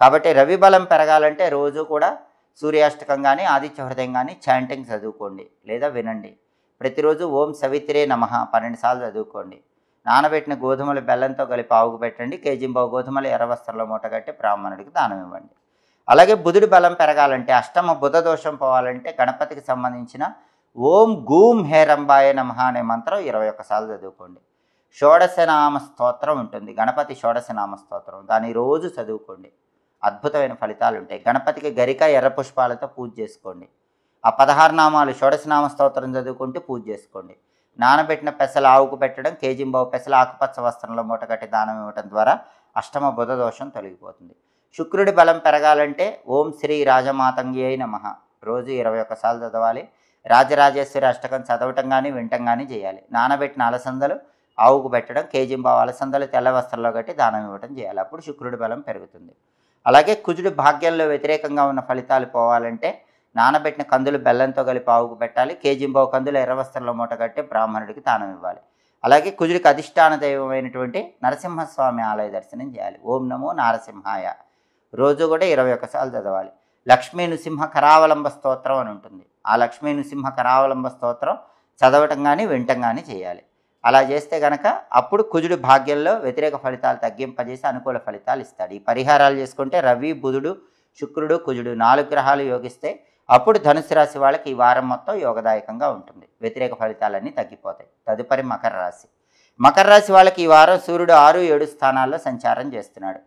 కాబట్టి రవి బలం పెరగాలంటే రోజు కూడా సూర్యాష్టకం కానీ ఆదిత్య హృదయం కానీ చాంటింగ్ చదువుకోండి లేదా వినండి. ప్రతిరోజు ఓం సవిత్రే నమః 12 సార్లు చదువుకోండి. నానబెట్టిన గోధుమలు బెల్లంతో కలిపి ఆవుకు పెట్టండి. కేజింబావు గోధుమలు ఎర్ర వస్త్రంలో మూటగట్టి బ్రాహ్మణుడికి దానం ఇవ్వండి. అలాగే బుధుడి బలం పెరగాలంటే అష్టమ బుధ దోషం పోవాలంటే గణపతికి సంబంధించిన ఓం గూం హేరంబాయ నమః అనే మంత్రం 21 సార్లు చదువుకోండి. షోడశనామ స్తోత్రం ఉంటుంది, గణపతి షోడశనామ స్తోత్రం, దాన్ని రోజు చదువుకోండి. అద్భుతమైన ఫలితాలు ఉంటాయి. గణపతికి గరిక ఎర్ర పుష్పాలతో పూజ చేసుకోండి. ఆ 16 నామాలు షోడశనామ స్తోత్రం చదువుకుంటూ పూజ చేసుకోండి. నానబెట్టిన పెసలు ఆవుకు పెట్టడం, కేజింబావు పెసలు ఆకుపచ్చ వస్త్రంలో మూటగట్టి దానం ఇవ్వడం ద్వారా అష్టమ బుధ దోషం తొలగిపోతుంది. శుక్రుడి బలం పెరగాలంటే ఓం శ్రీ రాజమాతంగ్యై నమః రోజు 21 సార్లు చదవాలి. రాజరాజేశ్వరి అష్టకం చదవటం కానీ వినటం కానీ చేయాలి. నానబెట్టిన అలసందలు ఆవుకు పెట్టడం, కేజింబావు అలసందలు తెల్ల వస్త్రంలో కట్టి దానం ఇవ్వడం చేయాలి. అప్పుడు శుక్రుడి బలం పెరుగుతుంది. అలాగే కుజుడు భాగ్యంలో వ్యతిరేకంగా ఉన్న ఫలితాలు పోవాలంటే నానబెట్టిన కందులు బెల్లంతో కలిపి ఆవుకు పెట్టాలి. కేజింబావు కందులు ఎర్ర వస్త్రంలో మూటగట్టి బ్రాహ్మణుడికి దానం ఇవ్వాలి. అలాగే కుజుడికి అధిష్టాన దైవమైనటువంటి నరసింహస్వామి ఆలయ దర్శనం చేయాలి. ఓం నమో నారసింహాయ రోజు కూడా 21 సార్లు చదవాలి. లక్ష్మీ నృసింహ కరావలంబ స్తోత్రం అని ఉంటుంది. ఆ లక్ష్మీ నృసింహ కరావలంబ స్తోత్రం చదవటం కానీ వినటం కానీ చేయాలి. అలా చేస్తే కనుక అప్పుడు కుజుడు భాగ్యంలో వ్యతిరేక ఫలితాలు తగ్గింపజేసి అనుకూల ఫలితాలు ఇస్తాడు. ఈ పరిహారాలు చేసుకుంటే రవి బుధుడు శుక్రుడు కుజుడు 4 గ్రహాలు యోగిస్తే అప్పుడు ధనుసు రాశి వాళ్ళకి ఈ వారం మొత్తం యోగదాయకంగా ఉంటుంది. వ్యతిరేక ఫలితాలన్నీ తగ్గిపోతాయి. తదుపరి మకర రాశి. మకర రాశి వాళ్ళకి ఈ వారం సూర్యుడు 6, 7 స్థానాల్లో సంచారం చేస్తున్నాడు.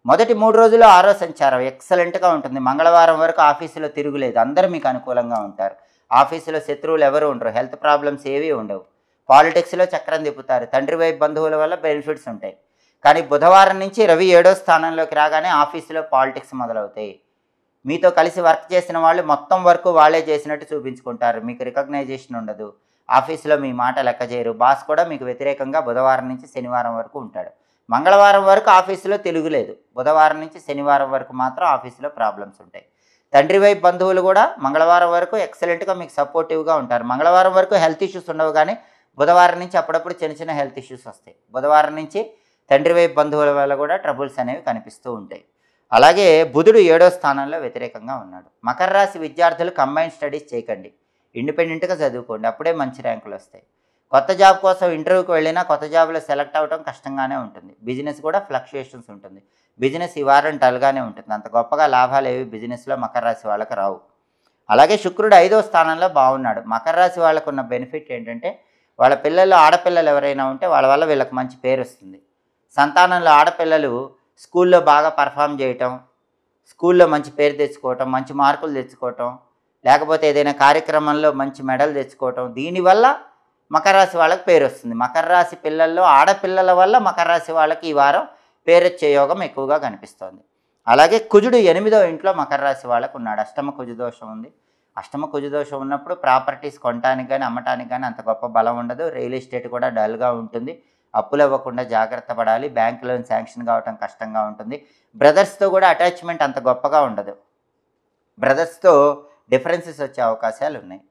మొదటి 3 రోజులు 6వ సంచారం ఎక్సలెంట్గా ఉంటుంది. మంగళవారం వరకు ఆఫీసులో తిరుగులేదు, అందరూ మీకు అనుకూలంగా ఉంటారు. ఆఫీసులో శత్రువులు ఎవరు ఉండరు, హెల్త్ ప్రాబ్లమ్స్ ఏవీ ఉండవు. పాలిటిక్స్లో చక్రం తిప్పుతారు, తండ్రి వైపు బంధువుల వల్ల బెనిఫిట్స్ ఉంటాయి. కానీ బుధవారం నుంచి రవి 7వ స్థానంలోకి రాగానే ఆఫీసులో పాలిటిక్స్ మొదలవుతాయి. మీతో కలిసి వర్క్ చేసిన వాళ్ళు మొత్తం వర్క్ వాళ్ళే చేసినట్టు చూపించుకుంటారు, మీకు రికగ్నైజేషన్ ఉండదు, ఆఫీసులో మీ మాట లెక్క చేయరు, బాస్ కూడా మీకు వ్యతిరేకంగా బుధవారం నుంచి శనివారం వరకు ఉంటాడు. మంగళవారం వరకు ఆఫీసులో తిరుగులేదు, బుధవారం నుంచి శనివారం వరకు మాత్రం ఆఫీసులో ప్రాబ్లమ్స్ ఉంటాయి. తండ్రి వైపు బంధువులు కూడా మంగళవారం వరకు ఎక్సలెంట్గా మీకు సపోర్టివ్గా ఉంటారు. మంగళవారం వరకు హెల్త్ ఇష్యూస్ ఉండవు, కానీ బుధవారం నుంచి అప్పుడప్పుడు చిన్న చిన్న హెల్త్ ఇష్యూస్ వస్తాయి. బుధవారం నుంచి తండ్రి వైపు బంధువుల వల్ల కూడా ట్రబుల్స్ అనేవి కనిపిస్తూ ఉంటాయి. అలాగే బుధుడు 7వ స్థానంలో వ్యతిరేకంగా ఉన్నాడు. మకర రాశి విద్యార్థులు కంబైన్ స్టడీస్ చేయకండి, ఇండిపెండెంట్గా చదువుకోండి, అప్పుడే మంచి ర్యాంకులు వస్తాయి. కొత్త జాబ్ కోసం ఇంటర్వ్యూకి వెళ్ళినా కొత్త జాబ్లో సెలెక్ట్ అవ్వడం కష్టంగానే ఉంటుంది. బిజినెస్ కూడా ఫ్లక్చుయేషన్స్ ఉంటుంది. బిజినెస్ ఈ వారం డల్గానే ఉంటుంది, అంత గొప్పగా లాభాలు ఏవి బిజినెస్లో మకర రాశి వాళ్ళకి రావు. అలాగే శుక్రుడు 5వ స్థానంలో బాగున్నాడు. మకర రాశి వాళ్ళకు ఉన్న బెనిఫిట్ ఏంటంటే వాళ్ళ పిల్లలు ఆడపిల్లలు ఎవరైనా ఉంటే వాళ్ళ వల్ల వీళ్ళకి మంచి పేరు వస్తుంది. సంతానంలో ఆడపిల్లలు స్కూల్లో బాగా పర్ఫామ్ చేయటం, స్కూల్లో మంచి పేరు తెచ్చుకోవటం, మంచి మార్కులు తెచ్చుకోవటం, లేకపోతే ఏదైనా కార్యక్రమంలో మంచి మెడల్ తెచ్చుకోవటం, దీనివల్ల మకర రాశి వాళ్ళకి పేరు వస్తుంది. మకర రాశి పిల్లల్లో ఆడపిల్లల వల్ల మకర రాశి వాళ్ళకి ఈ వారం పేరు వచ్చే యోగం ఎక్కువగా కనిపిస్తోంది. అలాగే కుజుడు 8వ ఇంట్లో మకర రాశి వాళ్ళకు ఉన్నాడు. అష్టమ కుజదోషం ఉంది. అష్టమ కుజదోషం ఉన్నప్పుడు ప్రాపర్టీస్ కొనడానికి కానీ అమ్మటానికి కానీ అంత గొప్ప బలం ఉండదు. రియల్ ఎస్టేట్ కూడా డల్గా ఉంటుంది. అప్పులు ఇవ్వకుండా జాగ్రత్త పడాలి. బ్యాంక్ లోన్ శాంక్షన్ కావటం కష్టంగా ఉంటుంది. బ్రదర్స్తో కూడా అటాచ్మెంట్ అంత గొప్పగా ఉండదు. బ్రదర్స్తో డిఫరెన్సెస్ వచ్చే అవకాశాలు ఉన్నాయి.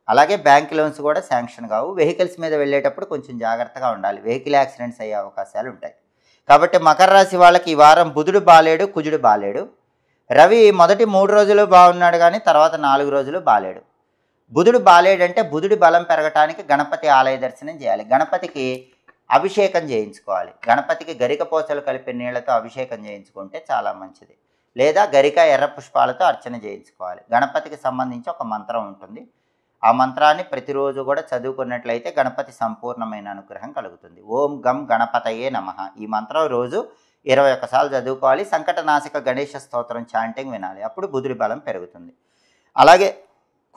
అలాగే బ్యాంక్ లోన్స్ కూడా శాంక్షన్ కావు. వెహికల్స్ మీద వెళ్ళేటప్పుడు కొంచెం జాగ్రత్తగా ఉండాలి, వెహికల్ యాక్సిడెంట్స్ అయ్యే అవకాశాలు ఉంటాయి. కాబట్టి మకర రాశి వాళ్ళకి ఈ వారం బుధుడు బాలేడు, కుజుడు బాలేడు. రవి మొదటి 3 రోజులు బాగున్నాడు, కానీ తర్వాత 4 రోజులు బాలేడు. బుధుడు బాలేడంటే బుధుడి బలం పెరగటానికి గణపతి ఆలయ దర్శనం చేయాలి, గణపతికి అభిషేకం చేయించుకోవాలి. గణపతికి గరిక పోచలు కలిపే నీళ్లతో అభిషేకం చేయించుకుంటే చాలా మంచిది. లేదా గరిక ఎర్ర పుష్పాలతో అర్చన చేయించుకోవాలి. గణపతికి సంబంధించి ఒక మంత్రం ఉంటుంది, ఆ మంత్రాన్ని ప్రతిరోజు కూడా చదువుకున్నట్లయితే గణపతి సంపూర్ణమైన అనుగ్రహం కలుగుతుంది. ఓం గం గణపతయే నమః ఈ మంత్రం రోజు 21 సార్లు చదువుకోవాలి. సంకటనాశక గణేష స్తోత్రం చాంటింగ్ వినాలి, అప్పుడు బుధుడి బలం పెరుగుతుంది. అలాగే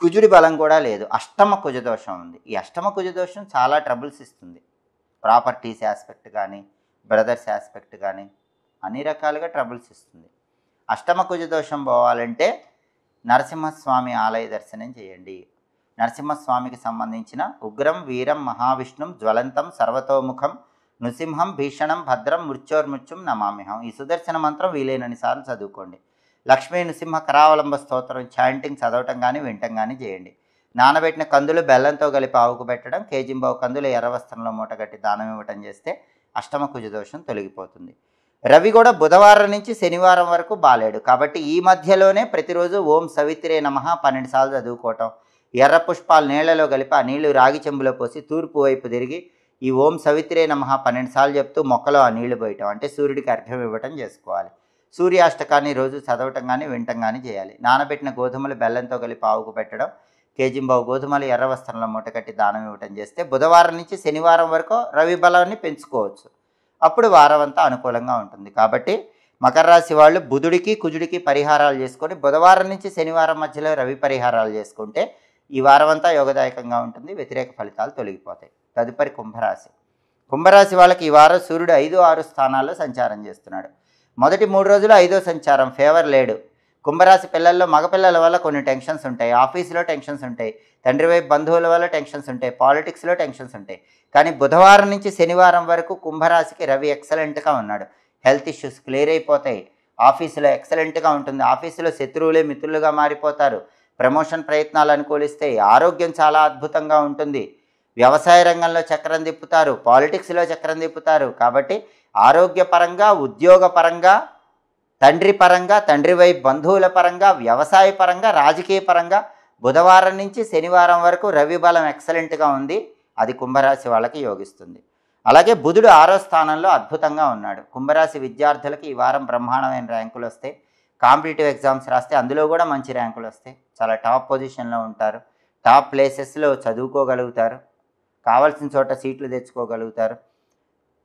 కుజుడి బలం కూడా లేదు, అష్టమ కుజదోషం ఉంది. ఈ అష్టమ కుజదోషం చాలా ట్రబుల్స్ ఇస్తుంది. ప్రాపర్టీస్ ఆస్పెక్ట్ కానీ బ్రదర్స్ ఆస్పెక్ట్ కానీ అన్ని రకాలుగా ట్రబుల్స్ ఇస్తుంది. అష్టమ కుజదోషం పోవాలంటే నరసింహస్వామి ఆలయ దర్శనం చేయండి. నరసింహస్వామికి సంబంధించిన ఉగ్రం వీరం మహావిష్ణుం జ్వలంతం సర్వతోముఖం నృసింహం భీషణం భద్రం మృత్యోర్మృత్యుం నమామ్యహం ఈ సుదర్శన మంత్రం వీలైనన్ని సార్లు చదువుకోండి. లక్ష్మీ నృసింహ కరావలంబ స్తోత్రం చాంటింగ్ చదవటం కానీ వినటం కానీ చేయండి. నానబెట్టిన కందులు బెల్లంతో కలిపి ఆవుకు పెట్టడం, కేజింబావు కందులు ఎర్ర వస్త్రంలో మూటగట్టి దానం ఇవ్వటం చేస్తే అష్టమ కుజదోషం తొలగిపోతుంది. రవి కూడా బుధవారం నుంచి శనివారం వరకు బాలేడు, కాబట్టి ఈ మధ్యలోనే ప్రతిరోజు ఓం సవిత్రే నమః 12 సార్లు చదువుకోవటం, ఎర్ర పుష్పాలు నీళ్లలో కలిపి ఆ నీళ్లు రాగి చెంబులో పోసి తూర్పు వైపు తిరిగి ఈ ఓం సవిత్రే నమః 12 సార్లు చెప్తూ మొక్కలో ఆ నీళ్లు పోయటం, అంటే సూర్యుడికి అర్ఘ్యం ఇవ్వటం చేసుకోవాలి. సూర్యాష్టకాన్ని రోజు చదవటం కానీ వినటం కానీ చేయాలి. నానబెట్టిన గోధుమలు బెల్లంతో కలిపి ఆవుకు పెట్టడం, కేజింబావు గోధుమలు ఎర్ర వస్త్రంలో మూటకట్టి దానం ఇవ్వటం చేస్తే బుధవారం నుంచి శనివారం వరకు రవి బలాన్ని పెంచుకోవచ్చు. అప్పుడు వారం అంతా అనుకూలంగా ఉంటుంది. కాబట్టి మకర రాశి వాళ్ళు బుధుడికి కుజుడికి పరిహారాలు చేసుకొని బుధవారం నుంచి శనివారం మధ్యలో రవి పరిహారాలు చేసుకుంటే ఈ వారం అంతా యోగదాయకంగా ఉంటుంది, వ్యతిరేక ఫలితాలు తొలగిపోతాయి. తదుపరి కుంభరాశి. కుంభరాశి వాళ్ళకి ఈ వారం సూర్యుడు 5, 6 స్థానాల్లో సంచారం చేస్తున్నాడు. మొదటి 3 రోజులు 5వ సంచారం ఫేవర్ లేడు. కుంభరాశి పిల్లల్లో మగపిల్లల వల్ల కొన్ని టెన్షన్స్ ఉంటాయి, ఆఫీసులో టెన్షన్స్ ఉంటాయి, తండ్రి వైపు బంధువుల వల్ల టెన్షన్స్ ఉంటాయి, పాలిటిక్స్లో టెన్షన్స్ ఉంటాయి. కానీ బుధవారం నుంచి శనివారం వరకు కుంభరాశికి రవి ఎక్సలెంట్గా ఉన్నాడు. హెల్త్ ఇష్యూస్ క్లియర్ అయిపోతాయి, ఆఫీసులో ఎక్సలెంట్గా ఉంటుంది, ఆఫీసులో శత్రువులే మిత్రులుగా మారిపోతారు, ప్రమోషన్ ప్రయత్నాలు అనుకూలిస్తాయి, ఆరోగ్యం చాలా అద్భుతంగా ఉంటుంది, వ్యవసాయ రంగంలో చక్రం తిప్పుతారు, పాలిటిక్స్లో చక్రం తిప్పుతారు. కాబట్టి ఆరోగ్యపరంగా, ఉద్యోగపరంగా, తండ్రి పరంగా, తండ్రి వైపు బంధువుల పరంగా, వ్యవసాయ పరంగా, రాజకీయ పరంగా బుధవారం నుంచి శనివారం వరకు రవి బలం ఎక్సలెంట్గా ఉంది, అది కుంభరాశి వాళ్ళకి యోగిస్తుంది. అలాగే బుధుడు 6వ స్థానంలో అద్భుతంగా ఉన్నాడు. కుంభరాశి విద్యార్థులకి ఈ వారం బ్రహ్మాండమైన ర్యాంకులు వస్తాయి. కాంపిటేటివ్ ఎగ్జామ్స్ రాస్తే అందులో కూడా మంచి ర్యాంకులు వస్తాయి, చాలా టాప్ పొజిషన్లో ఉంటారు, టాప్ ప్లేసెస్లో చదువుకోగలుగుతారు, కావాల్సిన చోట సీట్లు తెచ్చుకోగలుగుతారు.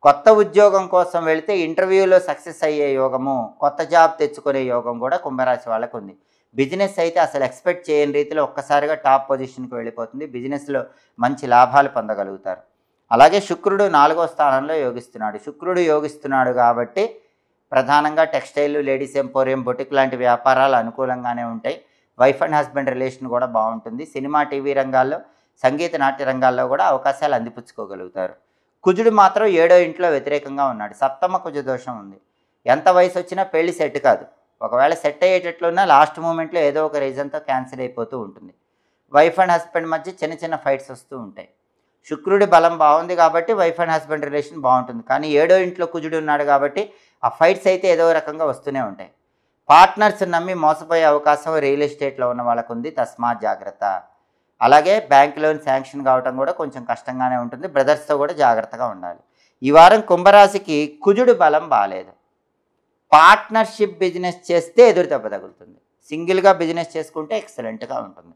కొత్త ఉద్యోగం కోసం వెళితే ఇంటర్వ్యూలో సక్సెస్ అయ్యే యోగము, కొత్త జాబ్ తెచ్చుకునే యోగం కూడా కుంభరాశి వాళ్ళకు ఉంది. బిజినెస్ అయితే అసలు ఎక్స్పెక్ట్ చేయని రీతిలో ఒక్కసారిగా టాప్ పొజిషన్కి వెళ్ళిపోతుంది, బిజినెస్లో మంచి లాభాలు పొందగలుగుతారు. అలాగే శుక్రుడు 4వ స్థానంలో యోగిస్తున్నాడు. శుక్రుడు యోగిస్తున్నాడు కాబట్టి ప్రధానంగా టెక్స్టైల్, లేడీస్ ఎంపోరియం, బొటిక్ లాంటి వ్యాపారాలు అనుకూలంగానే ఉంటాయి. వైఫ్ అండ్ హస్బెండ్ రిలేషన్ కూడా బాగుంటుంది. సినిమా, టీవీ రంగాల్లో, సంగీత, నాట్య రంగాల్లో కూడా అవకాశాలు అందిపుచ్చుకోగలుగుతారు. కుజుడు మాత్రం 7వ ఇంట్లో వ్యతిరేకంగా ఉన్నాడు. సప్తమ కుజ దోషం ఉంది. ఎంత వయసు వచ్చినా పెళ్లి సెట్ కాదు. ఒకవేళ సెట్ అయ్యేటట్లున్నా లాస్ట్ మూమెంట్లో ఏదో ఒక రీజన్తో క్యాన్సిల్ అయిపోతూ ఉంటుంది. వైఫ్ అండ్ హస్బెండ్ మధ్య చిన్న చిన్న ఫైట్స్ వస్తూ ఉంటాయి. శుక్రుడి బలం బాగుంది కాబట్టి వైఫ్ అండ్ హస్బెండ్ రిలేషన్ బాగుంటుంది. కానీ 7వ ఇంట్లో కుజుడు ఉన్నాడు కాబట్టి ఆ ఫైట్స్ అయితే ఏదో రకంగా వస్తూనే ఉంటాయి. పార్ట్నర్స్ నమ్మి మోసపోయే అవకాశం రియల్ ఎస్టేట్లో ఉన్న వాళ్ళకు ఉంది. తస్మాత్ జాగ్రత్త. అలాగే బ్యాంక్ లోన్ శాంక్షన్ కావటం కూడా కొంచెం కష్టంగానే ఉంటుంది. బ్రదర్స్తో కూడా జాగ్రత్తగా ఉండాలి. ఈ వారం కుంభరాశికి కుజుడు బలం బాగాలేదు. పార్ట్నర్షిప్ బిజినెస్ చేస్తే ఎదురు దెబ్బ తగులుతుంది. సింగిల్గా బిజినెస్ చేసుకుంటే ఎక్సలెంట్గా ఉంటుంది.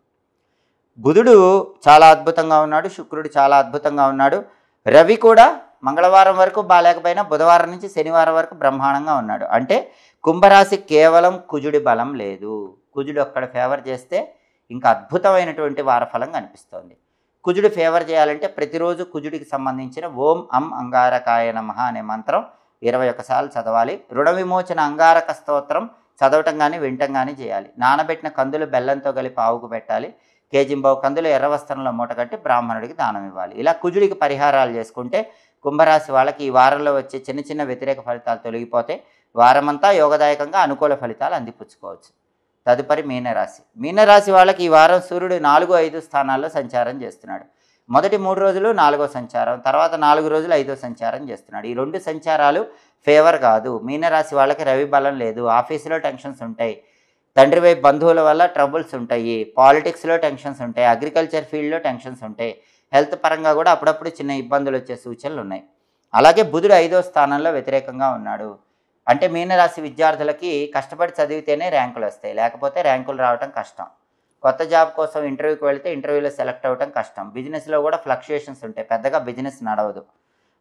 బుధుడు చాలా అద్భుతంగా ఉన్నాడు. శుక్రుడు చాలా అద్భుతంగా ఉన్నాడు. రవి కూడా మంగళవారం వరకు బాగాలేకపోయినా బుధవారం నుంచి శనివారం వరకు బ్రహ్మాండంగా ఉన్నాడు. అంటే కుంభరాశి కేవలం కుజుడి బలం లేదు. కుజుడు ఒక్కడ ఫేవర్ చేస్తే ఇంకా అద్భుతమైనటువంటి వారఫలం కనిపిస్తోంది. కుజుడు ఫేవర్ చేయాలంటే ప్రతిరోజు కుజుడికి సంబంధించిన ఓం అం అంగారకాయ నమః అనే మంత్రం 21 సార్లు చదవాలి. రుణ విమోచన అంగారక స్తోత్రం చదవటం కానీ వినటం కానీ చేయాలి. నానబెట్టిన కందులు బెల్లంతో కలిపి ఆవుకు పెట్టాలి. కేజింబావు కందులు ఎర్ర వస్త్రంలో మూటగట్టి బ్రాహ్మణుడికి దానం ఇవ్వాలి. ఇలా కుజుడికి పరిహారాలు చేసుకుంటే కుంభరాశి వాళ్ళకి ఈ వారంలో వచ్చే చిన్న చిన్న వ్యతిరేక ఫలితాలు తొలగిపోతే వారమంతా యోగదాయకంగా అనుకూల ఫలితాలు అందిపుచ్చుకోవచ్చు. తదుపరి మీనరాశి. మీనరాశి వాళ్ళకి ఈ వారం సూర్యుడు 4, 5 స్థానాల్లో సంచారం చేస్తున్నాడు. మొదటి 3 రోజులు 4వ సంచారం, తర్వాత 4 రోజులు 5వ సంచారం చేస్తున్నాడు. ఈ 2 సంచారాలు ఫేవర్ కాదు. మీనరాశి వాళ్ళకి రవి బలం లేదు. ఆఫీసులో టెన్షన్స్ ఉంటాయి. తండ్రి వైపు బంధువుల వల్ల ట్రబుల్స్ ఉంటాయి. పాలిటిక్స్లో టెన్షన్స్ ఉంటాయి. అగ్రికల్చర్ ఫీల్డ్లో టెన్షన్స్ ఉంటాయి. హెల్త్ పరంగా కూడా అప్పుడప్పుడు చిన్న ఇబ్బందులు వచ్చే సూచనలు ఉన్నాయి. అలాగే బుధుడు 5వ స్థానంలో వ్యతిరేకంగా ఉన్నాడు. అంటే మీనరాశి విద్యార్థులకి కష్టపడి చదివితేనే ర్యాంకులు వస్తాయి, లేకపోతే ర్యాంకులు రావటం కష్టం. కొత్త జాబ్ కోసం ఇంటర్వ్యూకి వెళితే ఇంటర్వ్యూలో సెలెక్ట్ అవ్వటం కష్టం. బిజినెస్లో కూడా ఫ్లక్చుయేషన్స్ ఉంటాయి, పెద్దగా బిజినెస్ నడవదు.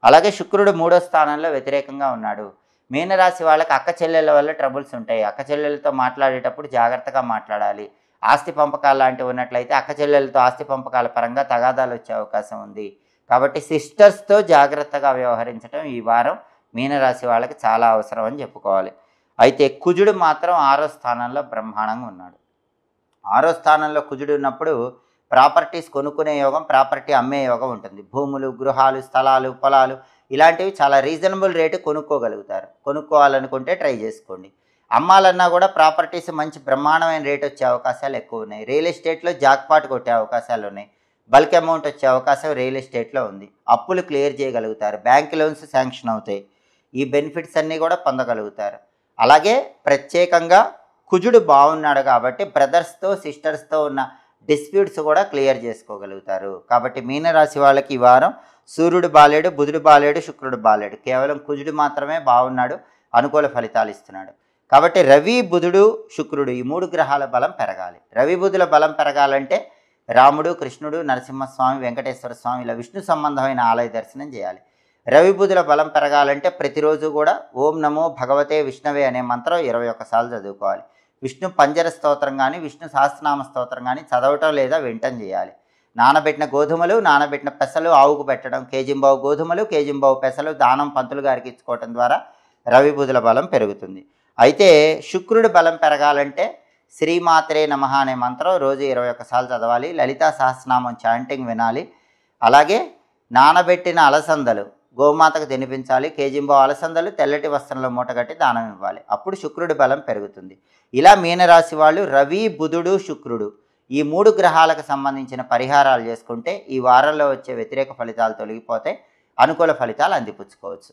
అలాగే శుక్రుడు 3వ స్థానంలో వ్యతిరేకంగా ఉన్నాడు. మీనరాశి వాళ్ళకి అక్క చెల్లెళ్ళ వల్ల ట్రబుల్స్ ఉంటాయి. అక్క చెల్లెలతో మాట్లాడేటప్పుడు జాగ్రత్తగా మాట్లాడాలి. ఆస్తి పంపకాలు లాంటివి ఉన్నట్లయితే అక్క చెల్లెలతో ఆస్తి పంపకాల పరంగా తగాదాలు వచ్చే అవకాశం ఉంది. కాబట్టి సిస్టర్స్తో జాగ్రత్తగా వ్యవహరించడం ఈ వారం మీనరాశి వాళ్ళకి చాలా అవసరం అని చెప్పుకోవాలి. అయితే కుజుడు మాత్రం 6వ స్థానంలో బ్రహ్మాండంగా ఉన్నాడు. 6వ స్థానంలో కుజుడు ఉన్నప్పుడు ప్రాపర్టీస్ కొనుక్కునే యోగం, ప్రాపర్టీ అమ్మే యోగం ఉంటుంది. భూములు, గృహాలు, స్థలాలు, పొలాలు ఇలాంటివి చాలా రీజనబుల్ రేటు కొనుక్కోగలుగుతారు. కొనుక్కోవాలనుకుంటే ట్రై చేసుకోండి. అమ్మాలన్నా కూడా ప్రాపర్టీస్ మంచి బ్రహ్మాండమైన రేట్ వచ్చే అవకాశాలు ఎక్కువ ఉన్నాయి. రియల్ ఎస్టేట్లో జాక్పాట్ కొట్టే అవకాశాలు ఉన్నాయి. బల్క్ అమౌంట్ వచ్చే అవకాశం రియల్ ఎస్టేట్లో ఉంది. అప్పులు క్లియర్ చేయగలుగుతారు. బ్యాంక్ లోన్స్ శాంక్షన్ అవుతాయి. ఈ బెనిఫిట్స్ అన్నీ కూడా పొందగలుగుతారు. అలాగే ప్రత్యేకంగా కుజుడు బాగున్నాడు కాబట్టి బ్రదర్స్తో, సిస్టర్స్తో ఉన్న డిస్ప్యూట్స్ కూడా క్లియర్ చేసుకోగలుగుతారు. కాబట్టి మీనరాశి వాళ్ళకి ఈ వారం సూర్యుడు బాలేడు, బుధుడు బాలేడు, శుక్రుడు బాలేడు. కేవలం కుజుడు మాత్రమే బాగున్నాడు, అనుకూల ఫలితాలు ఇస్తున్నాడు. కాబట్టి రవి, బుధుడు, శుక్రుడు ఈ 3 గ్రహాల బలం పెరగాలి. రవి బుధుల బలం పెరగాలంటే రాముడు, కృష్ణుడు, నరసింహస్వామి, వెంకటేశ్వర స్వామి ఇలా విష్ణు సంబంధమైన ఆలయ దర్శనం చేయాలి. రవి బుధుల బలం పెరగాలంటే ప్రతిరోజు కూడా ఓం నమో భగవతే విష్ణవే అనే మంత్రం 21 సార్లు చదువుకోవాలి. విష్ణు పంజర స్తోత్రం కానీ, విష్ణు సహస్రనామ స్తోత్రం కానీ చదవటం లేదా వినటం చేయాలి. నానబెట్టిన గోధుమలు, నానబెట్టిన పెసలు ఆవుకు పెట్టడం, కేజింబావు గోధుమలు, కేజింబావు పెసలు దానం పంతులు గారికి ఇచ్చుకోవటం ద్వారా రవి బుధుల బలం పెరుగుతుంది. అయితే శుక్రుడి బలం పెరగాలంటే శ్రీమాత్రే నమః అనే మంత్రం రోజు 21 సార్లు చదవాలి. లలితా సహస్రనామం చాంటింగ్ వినాలి. అలాగే నానబెట్టిన అలసందలు గోమాతకు తినిపించాలి. కేజింబావు అలసందలు తెల్లటి వస్త్రంలో మూటగట్టి దానం ఇవ్వాలి. అప్పుడు శుక్రుడి బలం పెరుగుతుంది. ఇలా మీనరాశి వాళ్ళు రవి, బుధుడు, శుక్రుడు ఈ 3 గ్రహాలకు సంబంధించిన పరిహారాలు చేసుకుంటే ఈ వారంలో వచ్చే వ్యతిరేక ఫలితాలు తొలగిపోతే అనుకూల ఫలితాలు అందిపుచ్చుకోవచ్చు.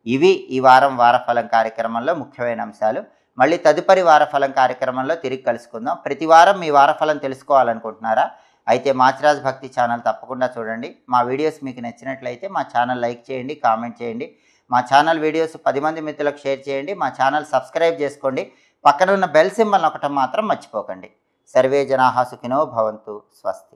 ఇవి ఈ వారం వారఫలం కార్యక్రమంలో ముఖ్యమైన అంశాలు. మళ్ళీ తదుపరి వారఫలం కార్యక్రమంలో తిరిగి కలుసుకుందాం. ప్రతి వారం మీ వారఫలం తెలుసుకోవాలనుకుంటున్నారా? అయితే మాచిరాజ్ భక్తి ఛానల్ తప్పకుండా చూడండి. మా వీడియోస్ మీకు నచ్చినట్లయితే మా ఛానల్ లైక్ చేయండి, కామెంట్ చేయండి. మా ఛానల్ వీడియోస్ 10 మంది మిత్రులకు షేర్ చేయండి. మా ఛానల్ సబ్స్క్రైబ్ చేసుకోండి. పక్కన ఉన్న బెల్ సింబల్ నొక్కటం మాత్రం మర్చిపోకండి. సర్వే జనాః సుఖినో భవంతు. స్వస్తి.